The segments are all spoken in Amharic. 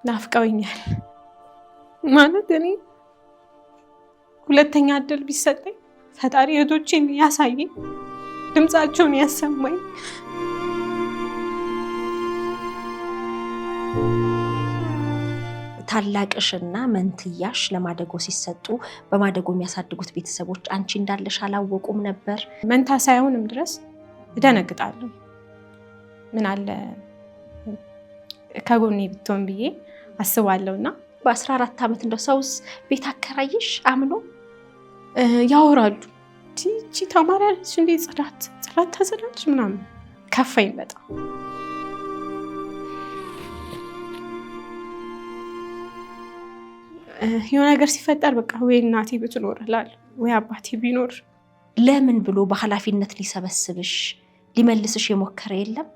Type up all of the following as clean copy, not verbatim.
ናፍቀውኛል ማለት እኔ ሁለተኛ እድል ቢሰጠኝ ፈጣሪ እህቶቼን ያሳየኝ ድምጻቸውን ያሰማኝ ታላቅሽና መንትያሽ ለማደጎ ሲሰጡ በማደጎ የሚያሳድጉት ቤተሰቦች አንቺ እንዳለሽ አላወቁም ነበር? መንታ ሳይሆንም ድረስ እደነግጣለሁ። ምን አለ ከጎኔ ብትሆን ብዬ አስባለሁና በ14 ዓመት እንደው ሰውስ ቤት አከራይሽ አምኖ ያወራሉ። እቺ ተማሪ አለች እንዴ ጽዳት ታጸዳለች ምናምን ከፋኝ በጣም። የሆነ ነገር ሲፈጠር በቃ ወይ እናቴ ብትኖር እላለሁ ወይ አባቴ ቢኖር። ለምን ብሎ በኃላፊነት ሊሰበስብሽ ሊመልስሽ የሞከረ የለም?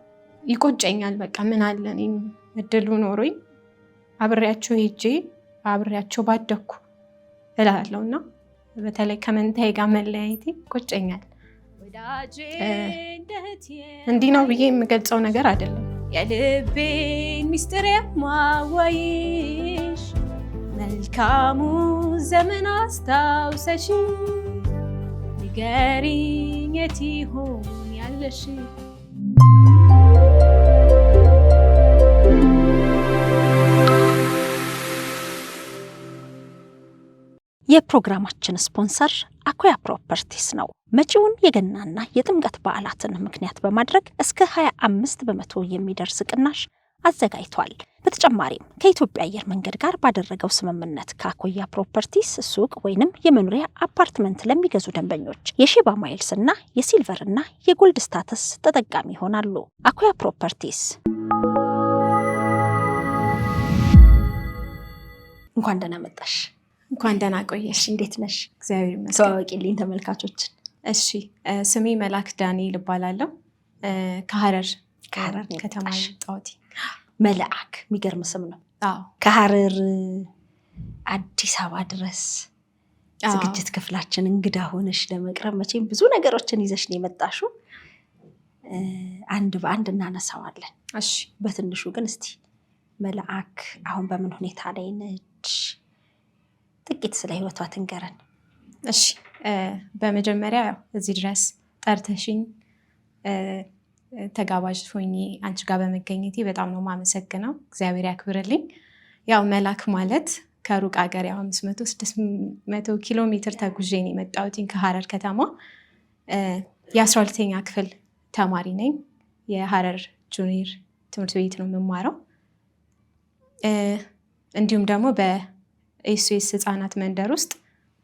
ይቆጨኛል። በቃ ምን አለ እኔም እድሉ ኖሮኝ አብሬያቸው ሄጄ አብሬያቸው ባደኩ እላለሁና በተለይ ከመንታዬ ጋር መለያየቴ ይቆጨኛል። እንዲህ ነው ብዬ የምገልጸው ነገር አይደለም። የልቤን ሚስጥር የማዋይሽ መልካሙ ዘመን አስታውሰሽ ንገሪኝ የት ይሆን ያለሽ? የፕሮግራማችን ስፖንሰር አኩያ ፕሮፐርቲስ ነው። መጪውን የገናና የጥምቀት በዓላትን ምክንያት በማድረግ እስከ 25% የሚደርስ ቅናሽ አዘጋጅቷል። በተጨማሪም ከኢትዮጵያ አየር መንገድ ጋር ባደረገው ስምምነት ከአኩያ ፕሮፐርቲስ ሱቅ ወይንም የመኖሪያ አፓርትመንት ለሚገዙ ደንበኞች የሼባ ማይልስ እና የሲልቨር እና የጎልድ ስታተስ ተጠቃሚ ይሆናሉ። አኩያ ፕሮፐርቲስ። እንኳን ደህና መጣሽ። እንኳን ደህና ቆየሽ። እንዴት ነሽ? እግዚአብሔር ይመስገን። ተዋወቂልኝ ተመልካቾችን። እሺ፣ ስሜ መላክ ዳንኤል እባላለሁ። ከሐረር ከተማ ጣውቲ። መልአክ የሚገርም ስም ነው። አዎ፣ ከሐረር አዲስ አበባ ድረስ ዝግጅት ክፍላችን እንግዳ ሆነሽ ለመቅረብ መቼም ብዙ ነገሮችን ይዘሽ ነው የመጣሽው። አንድ በአንድ እናነሳዋለን። እሺ፣ በትንሹ ግን እስቲ መልአክ አሁን በምን ሁኔታ ላይ ነች? ጥቂት ስለ ህይወቷ ትንገረን። እሺ፣ በመጀመሪያ እዚህ ድረስ ጠርተሽኝ ተጋባዥ ሆኜ አንቺ ጋር በመገኘቴ በጣም ነው የማመሰግነው። እግዚአብሔር ያክብርልኝ። ያው መልአክ ማለት ከሩቅ ሀገር ያው 500-600 ኪሎ ሜትር ተጉዤ ነው የመጣሁት ከሐረር ከተማ። የ12ኛ ክፍል ተማሪ ነኝ። የሐረር ጁኒየር ትምህርት ቤት ነው የምማረው። እንዲሁም ደግሞ በኤስኤስ ህፃናት መንደር ውስጥ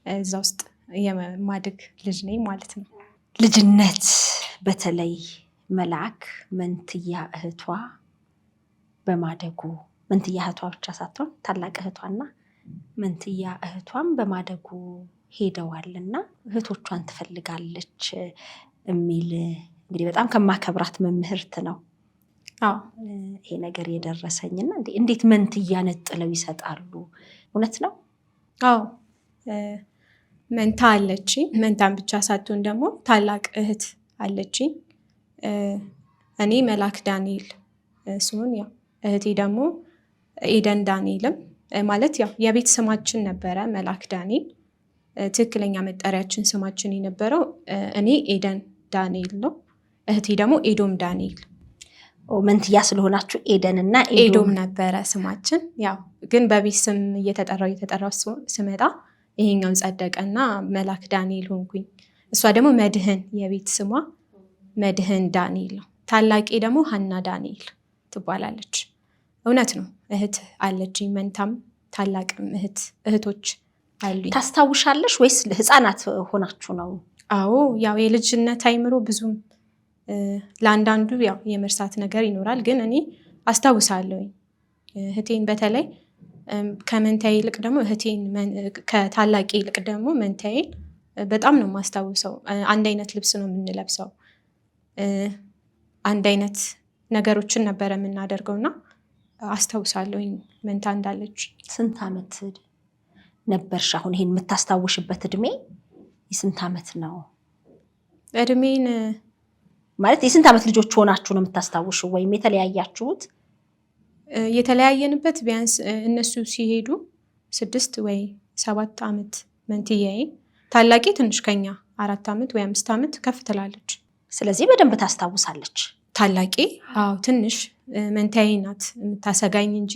እዛ ውስጥ የማድግ ልጅ ነኝ ማለት ነው። ልጅነት በተለይ መልአክ መንትያ እህቷ በማደጉ መንትያ እህቷ ብቻ ሳትሆን ታላቅ እህቷና መንትያ እህቷም በማደጉ ሄደዋልና እህቶቿን ትፈልጋለች የሚል እንግዲህ በጣም ከማከብራት መምህርት ነው ይሄ ነገር የደረሰኝና እንዴት መንትያ ነጥለው ይሰጣሉ? እውነት ነው? አዎ፣ መንታ አለችኝ። መንታን ብቻ ሳትሆን ደግሞ ታላቅ እህት አለችኝ። እኔ መልአክ ዳንኤል ሲሆን ያው እህቴ ደግሞ ኤደን ዳንኤልም ማለት ያው የቤት ስማችን ነበረ መልአክ ዳንኤል። ትክክለኛ መጠሪያችን ስማችን የነበረው እኔ ኤደን ዳንኤል ነው። እህቴ ደግሞ ኤዶም ዳንኤል። መንትያ ስለሆናችሁ ኤደን እና ኤዶም ነበረ ስማችን። ያው ግን በቤት ስም እየተጠራው ስመጣ ይሄኛው ጸደቀና መልአክ ዳንኤል ሆንኩኝ። እሷ ደግሞ መድህን የቤት ስሟ መድህን ዳንኤል ነው። ታላቄ ደግሞ ሀና ዳንኤል ትባላለች። እውነት ነው፣ እህት አለችኝ። መንታም ታላቅም እህቶች አሉኝ። ታስታውሻለሽ ወይስ ህፃናት ሆናችሁ ነው? አዎ፣ ያው የልጅነት አይምሮ ብዙም ለአንዳንዱ ያው የመርሳት ነገር ይኖራል። ግን እኔ አስታውሳለሁኝ እህቴን፣ በተለይ ከመንታዬ ይልቅ ደግሞ እህቴን፣ ከታላቄ ይልቅ ደግሞ መንታዬን በጣም ነው የማስታውሰው። አንድ አይነት ልብስ ነው የምንለብሰው፣ አንድ አይነት ነገሮችን ነበረ የምናደርገውና አስታውሳለሁኝ መንታ እንዳለች። ስንት ዓመት ነበርሽ? አሁን ይሄን የምታስታውሽበት እድሜ የስንት ዓመት ነው? እድሜን ማለት የስንት ዓመት ልጆች ሆናችሁ ነው የምታስታውሹ? ወይም የተለያያችሁት? የተለያየንበት ቢያንስ እነሱ ሲሄዱ 6 ወይ 7 ዓመት መንትያዬ፣ ታላቂ ትንሽ ከኛ 4 ዓመት ወይ 5 ዓመት ከፍ ትላለች። ስለዚህ በደንብ ታስታውሳለች። ታላቂ አዎ ትንሽ መንትያዬ ናት የምታሰጋኝ እንጂ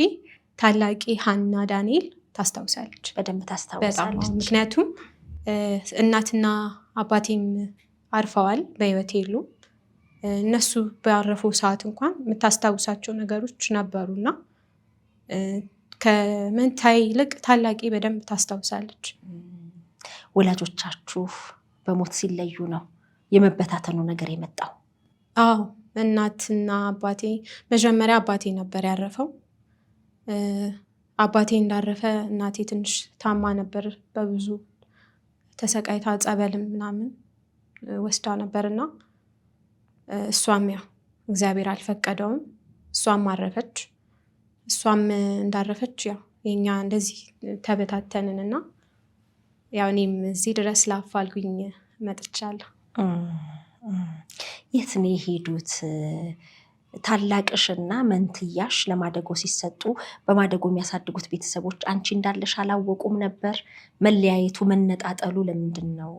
ታላቂ ሀና ዳንኤል ታስታውሳለች፣ በደንብ ታስታውሳለች። ምክንያቱም እናትና አባቴም አርፈዋል፣ በህይወት የሉ። እነሱ ባረፉ ሰዓት እንኳን የምታስታውሳቸው ነገሮች ነበሩና ከመንታይ ይልቅ ታላቂ በደንብ ታስታውሳለች። ወላጆቻችሁ በሞት ሲለዩ ነው የመበታተኑ ነገር የመጣው? አዎ እናትና አባቴ፣ መጀመሪያ አባቴ ነበር ያረፈው። አባቴ እንዳረፈ እናቴ ትንሽ ታማ ነበር፣ በብዙ ተሰቃይታ ጸበልም ምናምን ወስዳ ነበርና እሷም ያው እግዚአብሔር አልፈቀደውም፣ እሷም አረፈች። እሷም እንዳረፈች ያው የኛ እንደዚህ ተበታተንንና ያው እኔም እዚህ ድረስ ላፋልጉኝ መጥቻለሁ። የት ነው የሄዱት? ታላቅሽና መንትያሽ ለማደጎ ሲሰጡ በማደጎ የሚያሳድጉት ቤተሰቦች አንቺ እንዳለሽ አላወቁም ነበር? መለያየቱ መነጣጠሉ ለምንድን ነው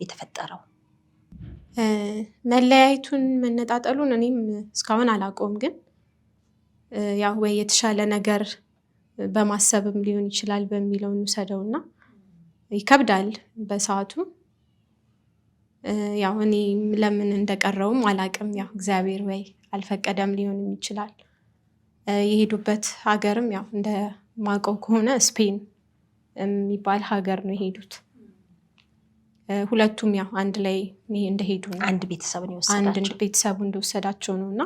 የተፈጠረው? መለያየቱን መነጣጠሉን እኔም እስካሁን አላውቀውም፣ ግን ያው ወይ የተሻለ ነገር በማሰብም ሊሆን ይችላል በሚለው እንውሰደውና ይከብዳል በሰዓቱ። ያው እኔ ለምን እንደቀረውም አላውቅም። ያው እግዚአብሔር ወይ አልፈቀደም ሊሆንም ይችላል። የሄዱበት ሀገርም ያው እንደ ማውቀው ከሆነ ስፔን የሚባል ሀገር ነው የሄዱት። ሁለቱም ያው አንድ ላይ እንደሄዱ ነው። አንድ ቤተሰብን ይወሰዳቸው፣ አንድ ቤተሰቡ እንደወሰዳቸው ነውና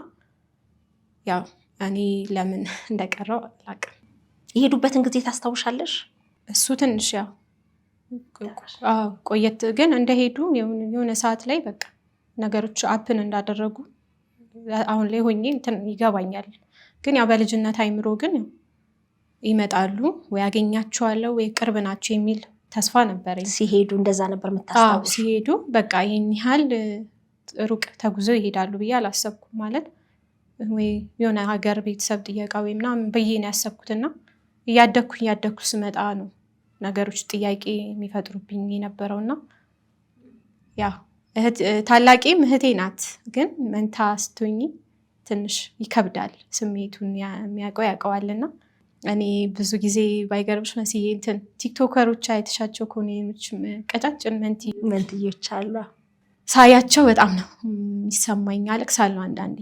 ያው እኔ ለምን እንደቀረው አላውቅም። የሄዱበትን ጊዜ ታስታውሻለሽ? እሱ ትንሽ ያው ቆየት፣ ግን እንደሄዱ የሆነ ሰዓት ላይ በቃ ነገሮች አፕን እንዳደረጉ አሁን ላይ ሆኜ ይገባኛል። ግን ያው በልጅነት አይምሮ ግን ይመጣሉ ወይ ያገኛቸዋለሁ ወይ ቅርብ ናቸው የሚል ተስፋ ነበረኝ። ሲሄዱ እንደዛ ነበር የምታስታውሽ? ሲሄዱ በቃ ይህን ያህል ሩቅ ተጉዘው ይሄዳሉ ብዬ አላሰብኩም። ማለት ወይ የሆነ ሀገር ቤተሰብ ጥየቃ ወይ ምናምን ብዬ ነው ያሰብኩትና እያደግኩ ስመጣ ነው ነገሮች ጥያቄ የሚፈጥሩብኝ የነበረውና ያው ታላቂም እህቴ ናት፣ ግን መንታ ስትሆኚ ትንሽ ይከብዳል። ስሜቱን የሚያውቀው ያውቀዋልና እኔ ብዙ ጊዜ ባይገርምሽ መስዬ ቲክቶከሮች አይተሻቸው ከሆነ ቀጫጭን መንትዮች አሉ፣ ሳያቸው በጣም ነው የሚሰማኝ፣ አለቅሳለሁ አንዳንዴ።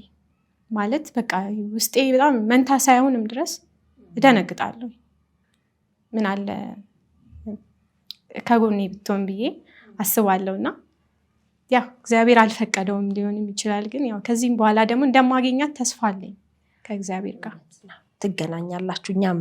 ማለት በቃ ውስጤ በጣም መንታ ሳይሆንም ድረስ እደነግጣለሁ። ምን አለ ከጎኔ ብትሆን ብዬ አስባለሁና ያው እግዚአብሔር አልፈቀደውም ሊሆንም ይችላል። ግን ያው ከዚህም በኋላ ደግሞ እንደማገኛት ተስፋ አለኝ። ከእግዚአብሔር ጋር ትገናኛላችሁ፣ እኛም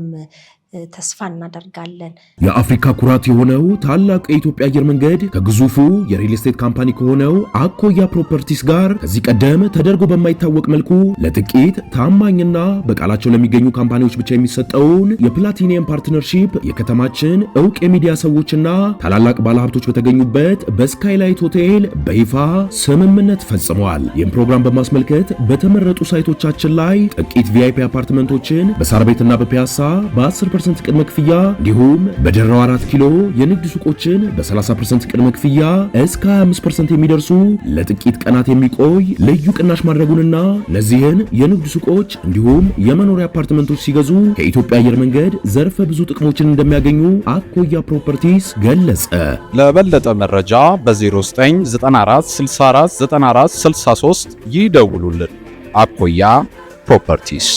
ተስፋ እናደርጋለን። የአፍሪካ ኩራት የሆነው ታላቅ የኢትዮጵያ አየር መንገድ ከግዙፉ የሪል ስቴት ካምፓኒ ከሆነው አኮያ ፕሮፐርቲስ ጋር ከዚህ ቀደም ተደርጎ በማይታወቅ መልኩ ለጥቂት ታማኝና በቃላቸው ለሚገኙ ካምፓኒዎች ብቻ የሚሰጠውን የፕላቲኒየም ፓርትነርሺፕ የከተማችን እውቅ የሚዲያ ሰዎችና ታላላቅ ባለሀብቶች በተገኙበት በስካይላይት ሆቴል በይፋ ስምምነት ፈጽመዋል። ይህም ፕሮግራም በማስመልከት በተመረጡ ሳይቶቻችን ላይ ጥቂት ቪአይፒ አፓርትመንቶችን በሳር ቤትና በፒያሳ በ10% ቅድመ ክፍያ እንዲሁም በደራው 4 ኪሎ የንግድ ሱቆችን በ30% ቅድመ ክፍያ እስከ 25% የሚደርሱ ለጥቂት ቀናት የሚቆይ ልዩ ቅናሽ ማድረጉንና እነዚህን የንግድ ሱቆች እንዲሁም የመኖሪያ አፓርትመንቶች ሲገዙ ከኢትዮጵያ አየር መንገድ ዘርፈ ብዙ ጥቅሞችን እንደሚያገኙ አኮያ ፕሮፐርቲስ ገለጸ። ለበለጠ መረጃ በ0994 64 94 63 ይደውሉልን። አኮያ ፕሮፐርቲስ።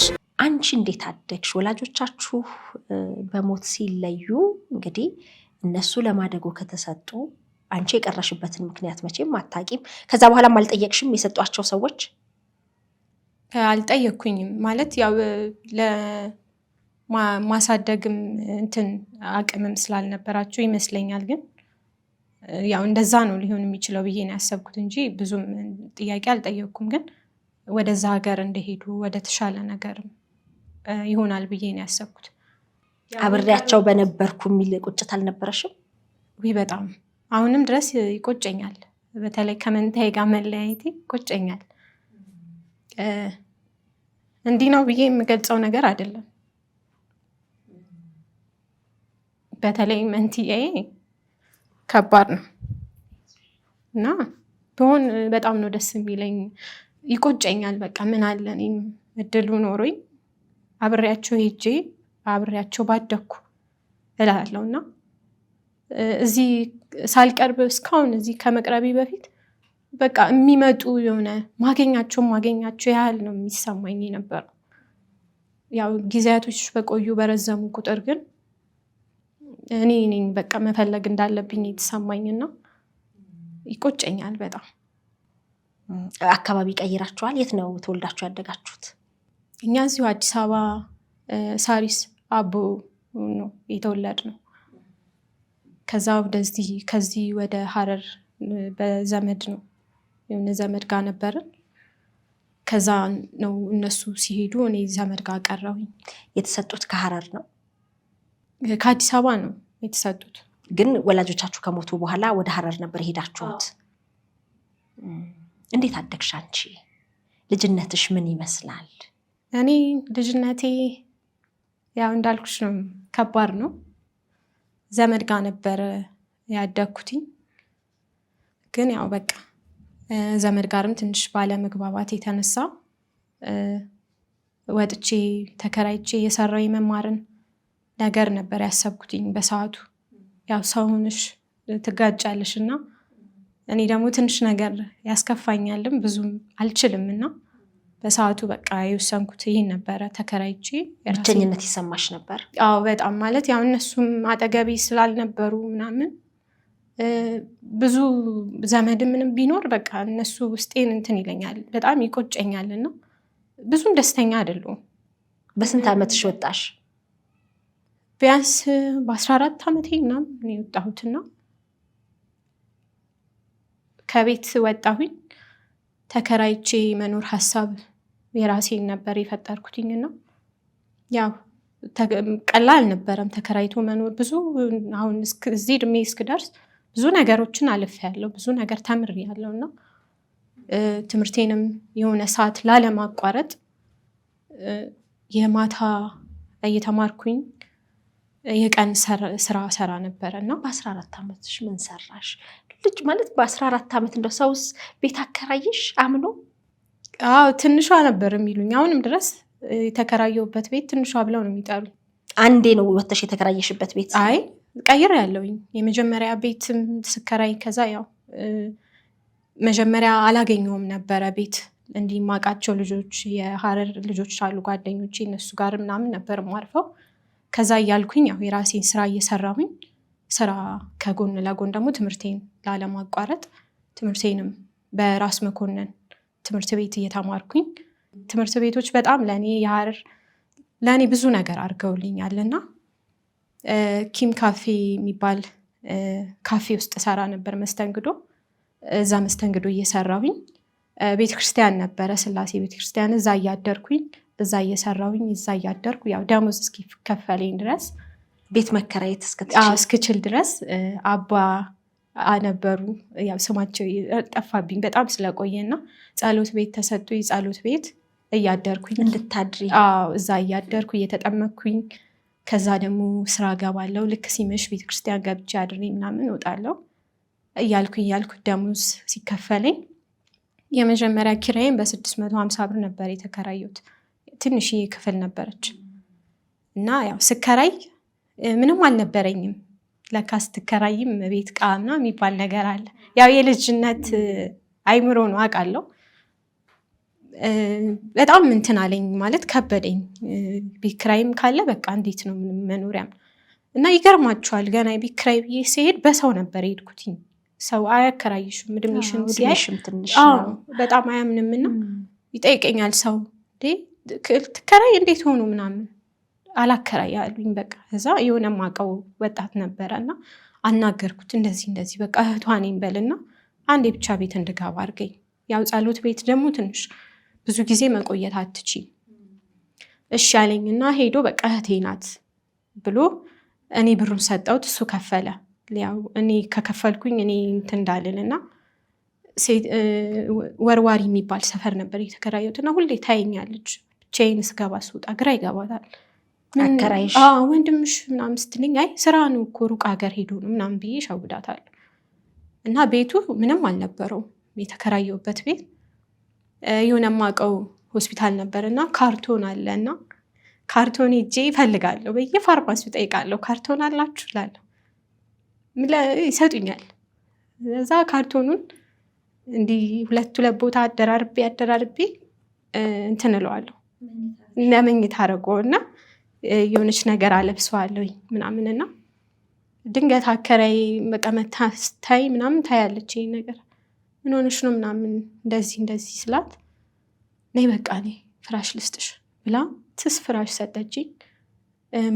አንቺ እንዴት አደግሽ? ወላጆቻችሁ በሞት ሲለዩ እንግዲህ እነሱ ለማደጎ ከተሰጡ አንቺ የቀረሽበትን ምክንያት መቼም አታቂም። ከዛ በኋላም አልጠየቅሽም? የሰጧቸው ሰዎች አልጠየቅኩኝም። ማለት ያው ለማሳደግም አቅምም ስላልነበራቸው ይመስለኛል። ግን ያው እንደዛ ነው ሊሆን የሚችለው ብዬ ነው ያሰብኩት እንጂ ብዙም ጥያቄ አልጠየቅኩም። ግን ወደዛ ሀገር እንደሄዱ ወደ ተሻለ ነገርም ይሆናል ብዬ ነው ያሰብኩት። አብሬያቸው በነበርኩ የሚል ቁጭት አልነበረሽም? ወይ በጣም አሁንም ድረስ ይቆጨኛል። በተለይ ከመንታዬ ጋር መለያየቴ ይቆጨኛል። እንዲህ ነው ብዬ የምገልጸው ነገር አይደለም። በተለይ መንትዬ ከባድ ነው እና ቢሆን በጣም ነው ደስ የሚለኝ። ይቆጨኛል በቃ ምን አለ እኔም እድሉ ኖሮኝ አብሬያቸው ሄጄ አብሬያቸው ባደኩ እላለሁ እና እዚህ ሳልቀርብ እስካሁን እዚህ ከመቅረቤ በፊት በቃ የሚመጡ የሆነ ማገኛቸው ያህል ነው የሚሰማኝ የነበረው። ያው ጊዜያቶች በቆዩ በረዘሙ ቁጥር ግን እኔ ነኝ በቃ መፈለግ እንዳለብኝ የተሰማኝና ይቆጨኛል በጣም። አካባቢ ቀይራችኋል? የት ነው ተወልዳችሁ ያደጋችሁት? እኛ እዚሁ አዲስ አበባ ሳሪስ አቦ ነው የተወለድነው። ከዛ ወደዚህ ከዚህ ወደ ሀረር በዘመድ ነው የሆነ ዘመድ ጋር ነበርን። ከዛ ነው እነሱ ሲሄዱ እኔ ዘመድ ጋር ቀረሁኝ። የተሰጡት ከሀረር ነው? ከአዲስ አበባ ነው የተሰጡት። ግን ወላጆቻችሁ ከሞቱ በኋላ ወደ ሀረር ነበር ሄዳችሁት? እንዴት አደግሽ አንቺ? ልጅነትሽ ምን ይመስላል? እኔ ልጅነቴ ያው እንዳልኩሽ ነው፣ ከባድ ነው። ዘመድ ጋር ነበር ያደግኩትኝ። ግን ያው በቃ ዘመድ ጋርም ትንሽ ባለመግባባት የተነሳ ወጥቼ ተከራይቼ የሰራው የመማርን ነገር ነበር ያሰብኩትኝ በሰዓቱ። ያው ሰውንሽ ትጋጫለሽ እና እኔ ደግሞ ትንሽ ነገር ያስከፋኛልም ብዙም አልችልም እና በሰዓቱ በቃ የወሰንኩት ይህን ነበረ። ተከራይቼ ብቸኝነት ይሰማሽ ነበር? አዎ በጣም። ማለት ያው እነሱም አጠገቤ ስላልነበሩ ምናምን ብዙ ዘመድ ምንም ቢኖር በቃ እነሱ ውስጤን እንትን ይለኛል፣ በጣም ይቆጨኛል እና ብዙም ደስተኛ አይደሉም። በስንት ዓመትሽ ወጣሽ? ቢያንስ በ14 ዓመቴ ምናምን የወጣሁትና ከቤት ወጣሁኝ። ተከራይቼ መኖር ሀሳብ የራሴን ነበር የፈጠርኩትኝና ያው ቀላል አልነበረም ተከራይቶ መኖር። ብዙ አሁን እዚህ እድሜ እስክደርስ ብዙ ነገሮችን አልፌያለሁ፣ ብዙ ነገር ተምሬያለሁ እና ትምህርቴንም የሆነ ሰዓት ላለማቋረጥ የማታ እየተማርኩኝ የቀን ስራ ሰራ ነበረ እና በ14 ዓመትሽ ምን ሰራሽ? ልጅ ማለት በ14 ዓመት እንደው ሰውስ ቤት አከራይሽ አምኖ? አዎ ትንሿ ነበር የሚሉኝ። አሁንም ድረስ የተከራየሁበት ቤት ትንሿ ብለው ነው የሚጠሩ። አንዴ ነው ወተሽ የተከራየሽበት ቤት? አይ ቀይር ያለውኝ የመጀመሪያ ቤት ስከራይ። ከዛ ያው መጀመሪያ አላገኘውም ነበረ ቤት። እንዲህ ማቃቸው ልጆች የሀረር ልጆች አሉ ጓደኞቼ፣ እነሱ ጋር ምናምን ነበር ማርፈው። ከዛ እያልኩኝ ያው የራሴን ስራ እየሰራሁኝ ስራ ከጎን ለጎን ደግሞ ትምህርቴን ላለማቋረጥ ትምህርቴንም በራስ መኮንን ትምህርት ቤት እየተማርኩኝ። ትምህርት ቤቶች በጣም ለእኔ የሀረር ለእኔ ብዙ ነገር አድርገውልኛልና ኪም ካፌ የሚባል ካፌ ውስጥ ሰራ ነበር መስተንግዶ። እዛ መስተንግዶ እየሰራሁኝ ቤተክርስቲያን ነበረ ስላሴ ቤተክርስቲያን፣ እዛ እያደርኩኝ እዛ እየሰራሁኝ እዛ እያደርኩ ያው ደሞዝ እስኪከፈለኝ ድረስ ቤት መከራየት እስክችል ድረስ አባ ነበሩ። ያው ስማቸው ጠፋብኝ በጣም ስለቆየና ጸሎት ቤት ተሰጡኝ። ጸሎት ቤት እያደርኩኝ እንድታድሪ እዛ እያደርኩ እየተጠመኩኝ ከዛ ደግሞ ስራ ገባለው። ልክ ሲመሽ ቤተክርስቲያን ገብቼ አድሬ ምናምን እወጣለሁ እያልኩ ደሞዝ ሲከፈለኝ የመጀመሪያ ኪራይን በ650 ብር ነበር የተከራየሁት። ትንሽዬ ክፍል ነበረች እና ያው ስከራይ ምንም አልነበረኝም። ለካ ስትከራይም ቤት ቃምና የሚባል ነገር አለ። ያው የልጅነት አይምሮ ነው አውቃለሁ። በጣም እንትን አለኝ ማለት ከበደኝ። ቤት ኪራይም ካለ በቃ እንዴት ነው መኖሪያም እና ይገርማችኋል፣ ገና ቤት ኪራይ ብዬ ሲሄድ በሰው ነበር የሄድኩትኝ። ሰው አያከራይሽም እድሜሽን ሲያይሽም ትንሽ በጣም አያምንምና ይጠይቀኛል ሰው ትከራይ እንዴት ሆኖ ምናምን አላከራይ አሉኝ። በቃ እዛ የሆነ ማቀው ወጣት ነበረ እና አናገርኩት። እንደዚህ በቃ እህቷ ነኝ በልና አንዴ ብቻ ቤት እንድገባ አድርገኝ። ያው ጸሎት ቤት ደግሞ ትንሽ ብዙ ጊዜ መቆየት አትችይም። እሺ ያለኝና ሄዶ በቃ እህቴ ናት ብሎ እኔ ብሩን ሰጠሁት፣ እሱ ከፈለ። ያው እኔ ከከፈልኩኝ እኔ እንትን እንዳልልና ወርዋሪ የሚባል ሰፈር ነበር የተከራየሁትና ሁሌ ታየኛለች። ብቻዬን ስገባ ስወጣ ግራ ይገባታል። አከራይሽ ወንድምሽ ምናምን ስትለኝ አይ ስራ ነው እኮ ሩቅ ሀገር ሄዶ ነው ምናምን ብዬ ሸውዳታለሁ። እና ቤቱ ምንም አልነበረው የተከራየሁበት ቤት የሆነ የማውቀው ሆስፒታል ነበርና ካርቶን አለና ካርቶን ሄጄ እፈልጋለሁ በየፋርማሲው ጠይቃለሁ ካርቶን አላችሁ እላለሁ ይሰጡኛል። እዛ ካርቶኑን እንዲህ ሁለት ቦታ አደራርቤ እንትን እለዋለሁ ለመኝታ አደርገውና የሆነች ነገር አለብሰዋለሁ ምናምንና ድንገት አከራይ መቀመታ ስታይ ምናምን ታያለች ይሄ ነገር ምን ሆነሽ ነው ምናምን እንደዚህ ስላት ነይ በቃ ነይ ፍራሽ ልስጥሽ ብላ ትስ ፍራሽ ሰጠችኝ።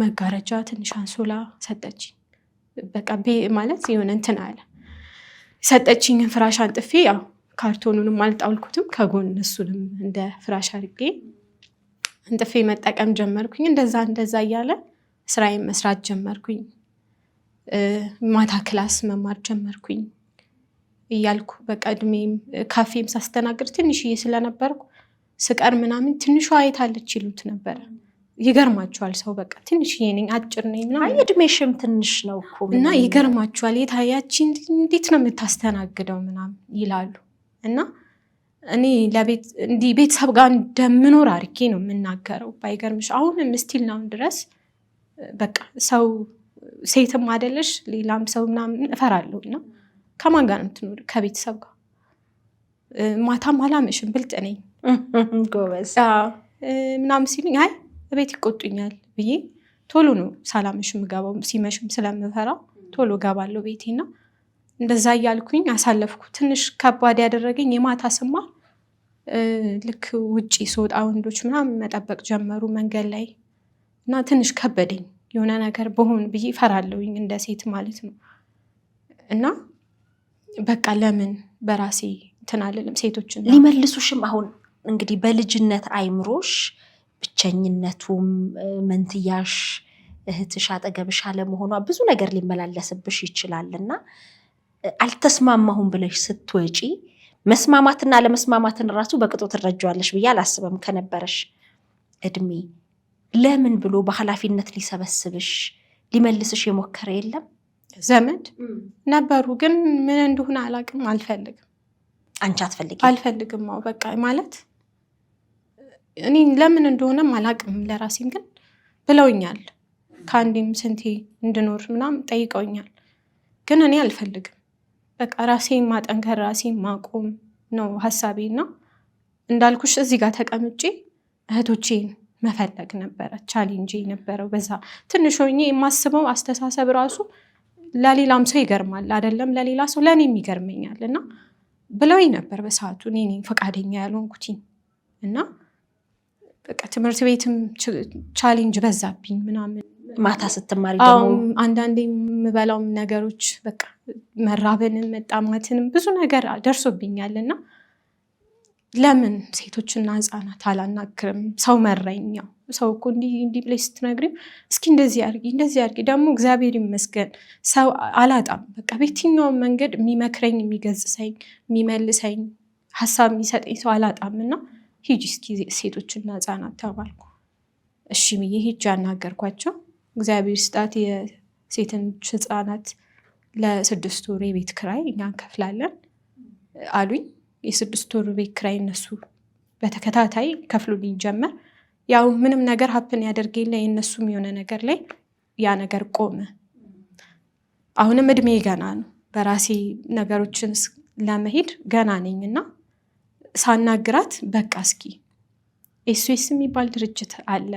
መጋረጃ ትንሽ አንሶላ ሰጠችኝ። በቃ ማለት የሆነ እንትን አለ ሰጠችኝ። ፍራሽ አንጥፌ ያው ካርቶኑንም አልጣውልኩትም ከጎን እሱንም እንደ ፍራሽ አድርጌ አንጥፌ መጠቀም ጀመርኩኝ። እንደዛ እያለ ስራዬን መስራት ጀመርኩኝ። ማታ ክላስ መማር ጀመርኩኝ እያልኩ በቃ እድሜም ካፌም ሳስተናግድ ትንሽዬ ስለነበርኩ ስቀር ምናምን ትንሿ አይታለች ይሉት ነበር። ይገርማቸዋል ሰው በቃ ትንሽዬ ነኝ አጭር ነኝ ምናምን እድሜሽም ትንሽ ነው እኮ እና ይገርማቸዋል የታያች እንዴት ነው የምታስተናግደው ምናምን ይላሉ። እና እኔ ለቤት እንዲህ ቤተሰብ ጋር እንደምኖር አድርጌ ነው የምናገረው። ባይገርምሽ አሁንም ስቲል ነው ድረስ በቃ ሰው ሴትም አይደለሽ ሌላም ሰው ምናምን እፈራለሁ። እና ከማን ጋር ነው የምትኖር? ከቤተሰብ ጋር። ማታም አላመሽም ብልጥ ነኝ ጎበዝ ምናምን ሲሉኝ አይ ቤት ይቆጡኛል ብዬ ቶሎ ነው ሳላመሽ የምገባው። ሲመሽም ስለምፈራ ቶሎ ገባለሁ ቤቴና እንደዛ እያልኩኝ አሳለፍኩ። ትንሽ ከባድ ያደረገኝ የማታ ስማር ልክ ውጪ ስወጣ ወንዶች ምናምን መጠበቅ ጀመሩ መንገድ ላይ እና ትንሽ ከበደኝ። የሆነ ነገር በሆን ብዬ ፈራለሁኝ እንደ ሴት ማለት ነው። እና በቃ ለምን በራሴ እንትን አልልም። ሴቶችን ሊመልሱሽም አሁን እንግዲህ በልጅነት አይምሮሽ ብቸኝነቱም መንትያሽ እህትሽ አጠገብሽ አለመሆኗ ብዙ ነገር ሊመላለስብሽ ይችላልና አልተስማማሁም ብለሽ ስትወጪ መስማማትና ለመስማማትን ራሱ በቅጡ ትረጃዋለሽ ብዬ አላስብም። ከነበረሽ እድሜ ለምን ብሎ በኃላፊነት ሊሰበስብሽ ሊመልስሽ የሞከረ የለም? ዘመድ ነበሩ ግን ምን እንደሆነ አላውቅም። አልፈልግም። አንቺ አልፈልግም በቃ ማለት እኔ ለምን እንደሆነም አላውቅም። ለራሴም ግን ብለውኛል። ከአንዴም ስንቴ እንድኖር ምናምን ጠይቀውኛል። ግን እኔ አልፈልግም። በቃ ራሴን ማጠንከር ራሴን ማቆም ነው ሀሳቤና እንዳልኩሽ እዚህ ጋር ተቀምጬ እህቶቼን መፈለግ ነበረ ቻሌንጅ ነበረው። በዛ ትንሽ ሆኜ የማስበው አስተሳሰብ ራሱ ለሌላም ሰው ይገርማል አይደለም ለሌላ ሰው ለእኔም ይገርመኛል። እና ብለውኝ ነበር በሰዓቱ እኔ ፈቃደኛ ያልሆንኩትኝ እና በቃ ትምህርት ቤትም ቻሌንጅ በዛብኝ ምናምን። ማታ ስትማሪ ደግሞ አንዳንዴ የምበላውም ነገሮች በቃ መራብንም መጣማትንም ብዙ ነገር ደርሶብኛል። እና ለምን ሴቶችና ህፃናት አላናግርም? ሰው መረኛው ሰው እኮ እንዲህ ብለሽ ስትነግሪው እስኪ እንደዚህ አድርጊ ደግሞ እግዚአብሔር ይመስገን ሰው አላጣም። በቃ በየትኛውም መንገድ የሚመክረኝ የሚገጽሰኝ የሚመልሰኝ ሀሳብ የሚሰጠኝ ሰው አላጣም። እና ሂጂ እስኪ ሴቶችና ህፃናት ተባልኩ። እሺ ብዬ ሂጂ አናገርኳቸው። እግዚአብሔር ስጣት የሴቶች ህፃናት ለ6 ወር የቤት ክራይ እኛ እንከፍላለን አሉኝ። የ6 ወር ቤት ክራይ እነሱ በተከታታይ ከፍሉልኝ ጀመር። ያው ምንም ነገር ሀፕን ያደርግ የለ የእነሱም የሆነ ነገር ላይ ያ ነገር ቆመ። አሁንም እድሜ ገና ነው። በራሴ ነገሮችን ለመሄድ ገና ነኝና ሳናግራት በቃ እስኪ ኤስኤስ የሚባል ድርጅት አለ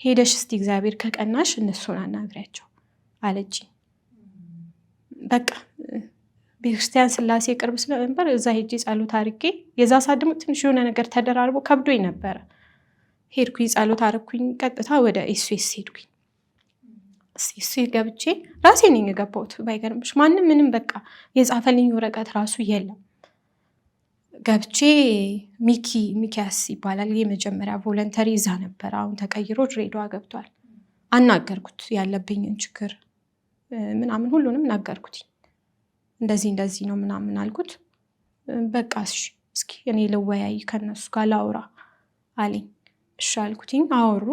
ሄደሽ እስቲ እግዚአብሔር ከቀናሽ እነሱን አናግሪያቸው አለች። በቃ ቤተክርስቲያን ስላሴ ቅርብ ስለነበር እዛ ሄጄ ጸሎት አድርጌ የዛ ሰዓት ደግሞ ትንሽ የሆነ ነገር ተደራርቦ ከብዶኝ ነበረ። ሄድኩኝ ጸሎት አደረኩኝ። ቀጥታ ወደ ኤስኤስ ሄድኩኝ። ኤስኤስ ገብቼ ራሴ ነኝ የገባሁት። ባይገርምሽ ማንም ምንም በቃ የጻፈልኝ ወረቀት ራሱ የለም። ገብቼ ሚኪያስ ይባላል የመጀመሪያ ቮለንተሪ እዛ ነበር። አሁን ተቀይሮ ድሬዳዋ ገብቷል። አናገርኩት ያለብኝን ችግር ምናምን ሁሉንም ነገርኩት። እንደዚህ ነው ምናምን አልኩት። በቃ እስኪ እኔ ልወያይ ከነሱ ጋር ላውራ አለኝ። እሺ አልኩትኝ። አወሩ።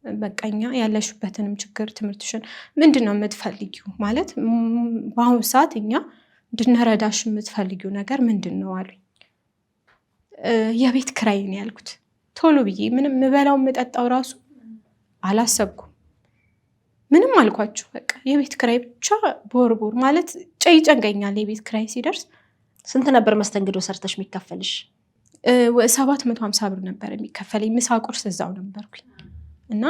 በቃኛ ያለሽበትንም ችግር ትምህርትሽን ምንድነው የምትፈልጊው ማለት በአሁኑ ሰዓት እኛ እንድንረዳሽ የምትፈልጊው ነገር ምንድነው አሉኝ። የቤት ኪራይ ነው ያልኩት ቶሎ ብዬ ምንም ምበላው መጠጣው ራሱ አላሰብኩም። ምንም አልኳቸው በቃ የቤት ኪራይ ብቻ ቦርቦር ማለት ጨንቀኛል። የቤት ኪራይ ሲደርስ ስንት ነበር መስተንግዶ ሰርተሽ የሚከፈልሽ? 750 ብር ነበር የሚከፈለኝ። ምሳ ቁርስ እዛው ነበርኩኝ እና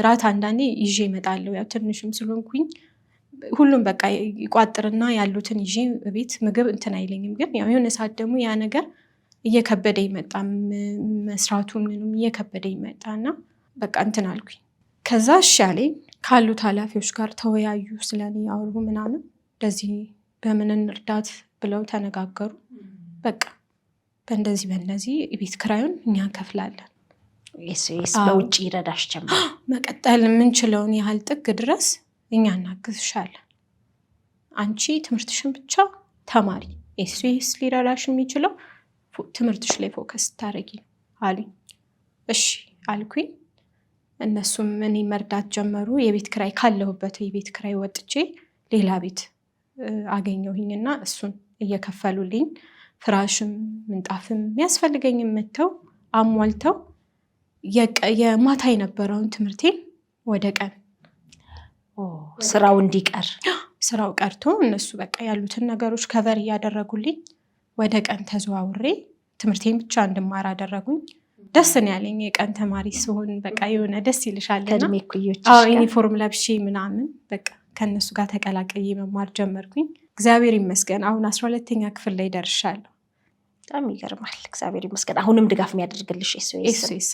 ራት አንዳንዴ ይዤ እመጣለሁ። ያው ትንሽም ስለሆንኩኝ ሁሉም በቃ ይቋጥርና ያሉትን ይዤ ቤት ምግብ እንትን አይለኝም። ግን ያው የሆነ ሰዓት ደግሞ ያ ነገር እየከበደ ይመጣ መስራቱ ምንም እየከበደ ይመጣና በቃ እንትን አልኩኝ። ከዛ እሺ አለኝ። ካሉት ኃላፊዎች ጋር ተወያዩ፣ ስለኔ ያወሩ ምናምን እንደዚህ በምን እንርዳት ብለው ተነጋገሩ። በቃ በእንደዚህ የቤት ኪራዩን እኛ እንከፍላለን። ኤስኤስ በውጭ ይረዳሽ ጀመረ። መቀጠል የምንችለውን ያህል ጥግ ድረስ እኛ እናግዝሻለን፣ አንቺ ትምህርትሽን ብቻ ተማሪ፣ ኤስኤስ ሊረዳሽ የሚችለው ትምህርትሽ ላይ ፎከስ ታረጊ አሉኝ። እሺ አልኩኝ። እነሱም እኔ መርዳት ጀመሩ። የቤት ኪራይ ካለሁበት የቤት ኪራይ ወጥቼ ሌላ ቤት አገኘሁኝና እሱን እየከፈሉልኝ ፍራሽም ምንጣፍም የሚያስፈልገኝም መተው አሟልተው የማታ የነበረውን ትምህርቴን ወደ ቀን ስራው ቀርቶ እነሱ በቃ ያሉትን ነገሮች ከቨር እያደረጉልኝ ወደ ቀን ተዘዋውሬ ትምህርቴን ብቻ እንድማር አደረጉኝ። ደስ ነው ያለኝ። የቀን ተማሪ ሲሆን በቃ የሆነ ደስ ይልሻልና ዩኒፎርም ለብሼ ምናምን በቃ ከነሱ ጋር ተቀላቀዬ መማር ጀመርኩኝ። እግዚአብሔር ይመስገን አሁን 12ኛ ክፍል ላይ ደርሻለሁ። በጣም ይገርማል። እግዚአብሔር ይመስገን። አሁንም ድጋፍ የሚያደርግልሽ ኤስኦኤስ።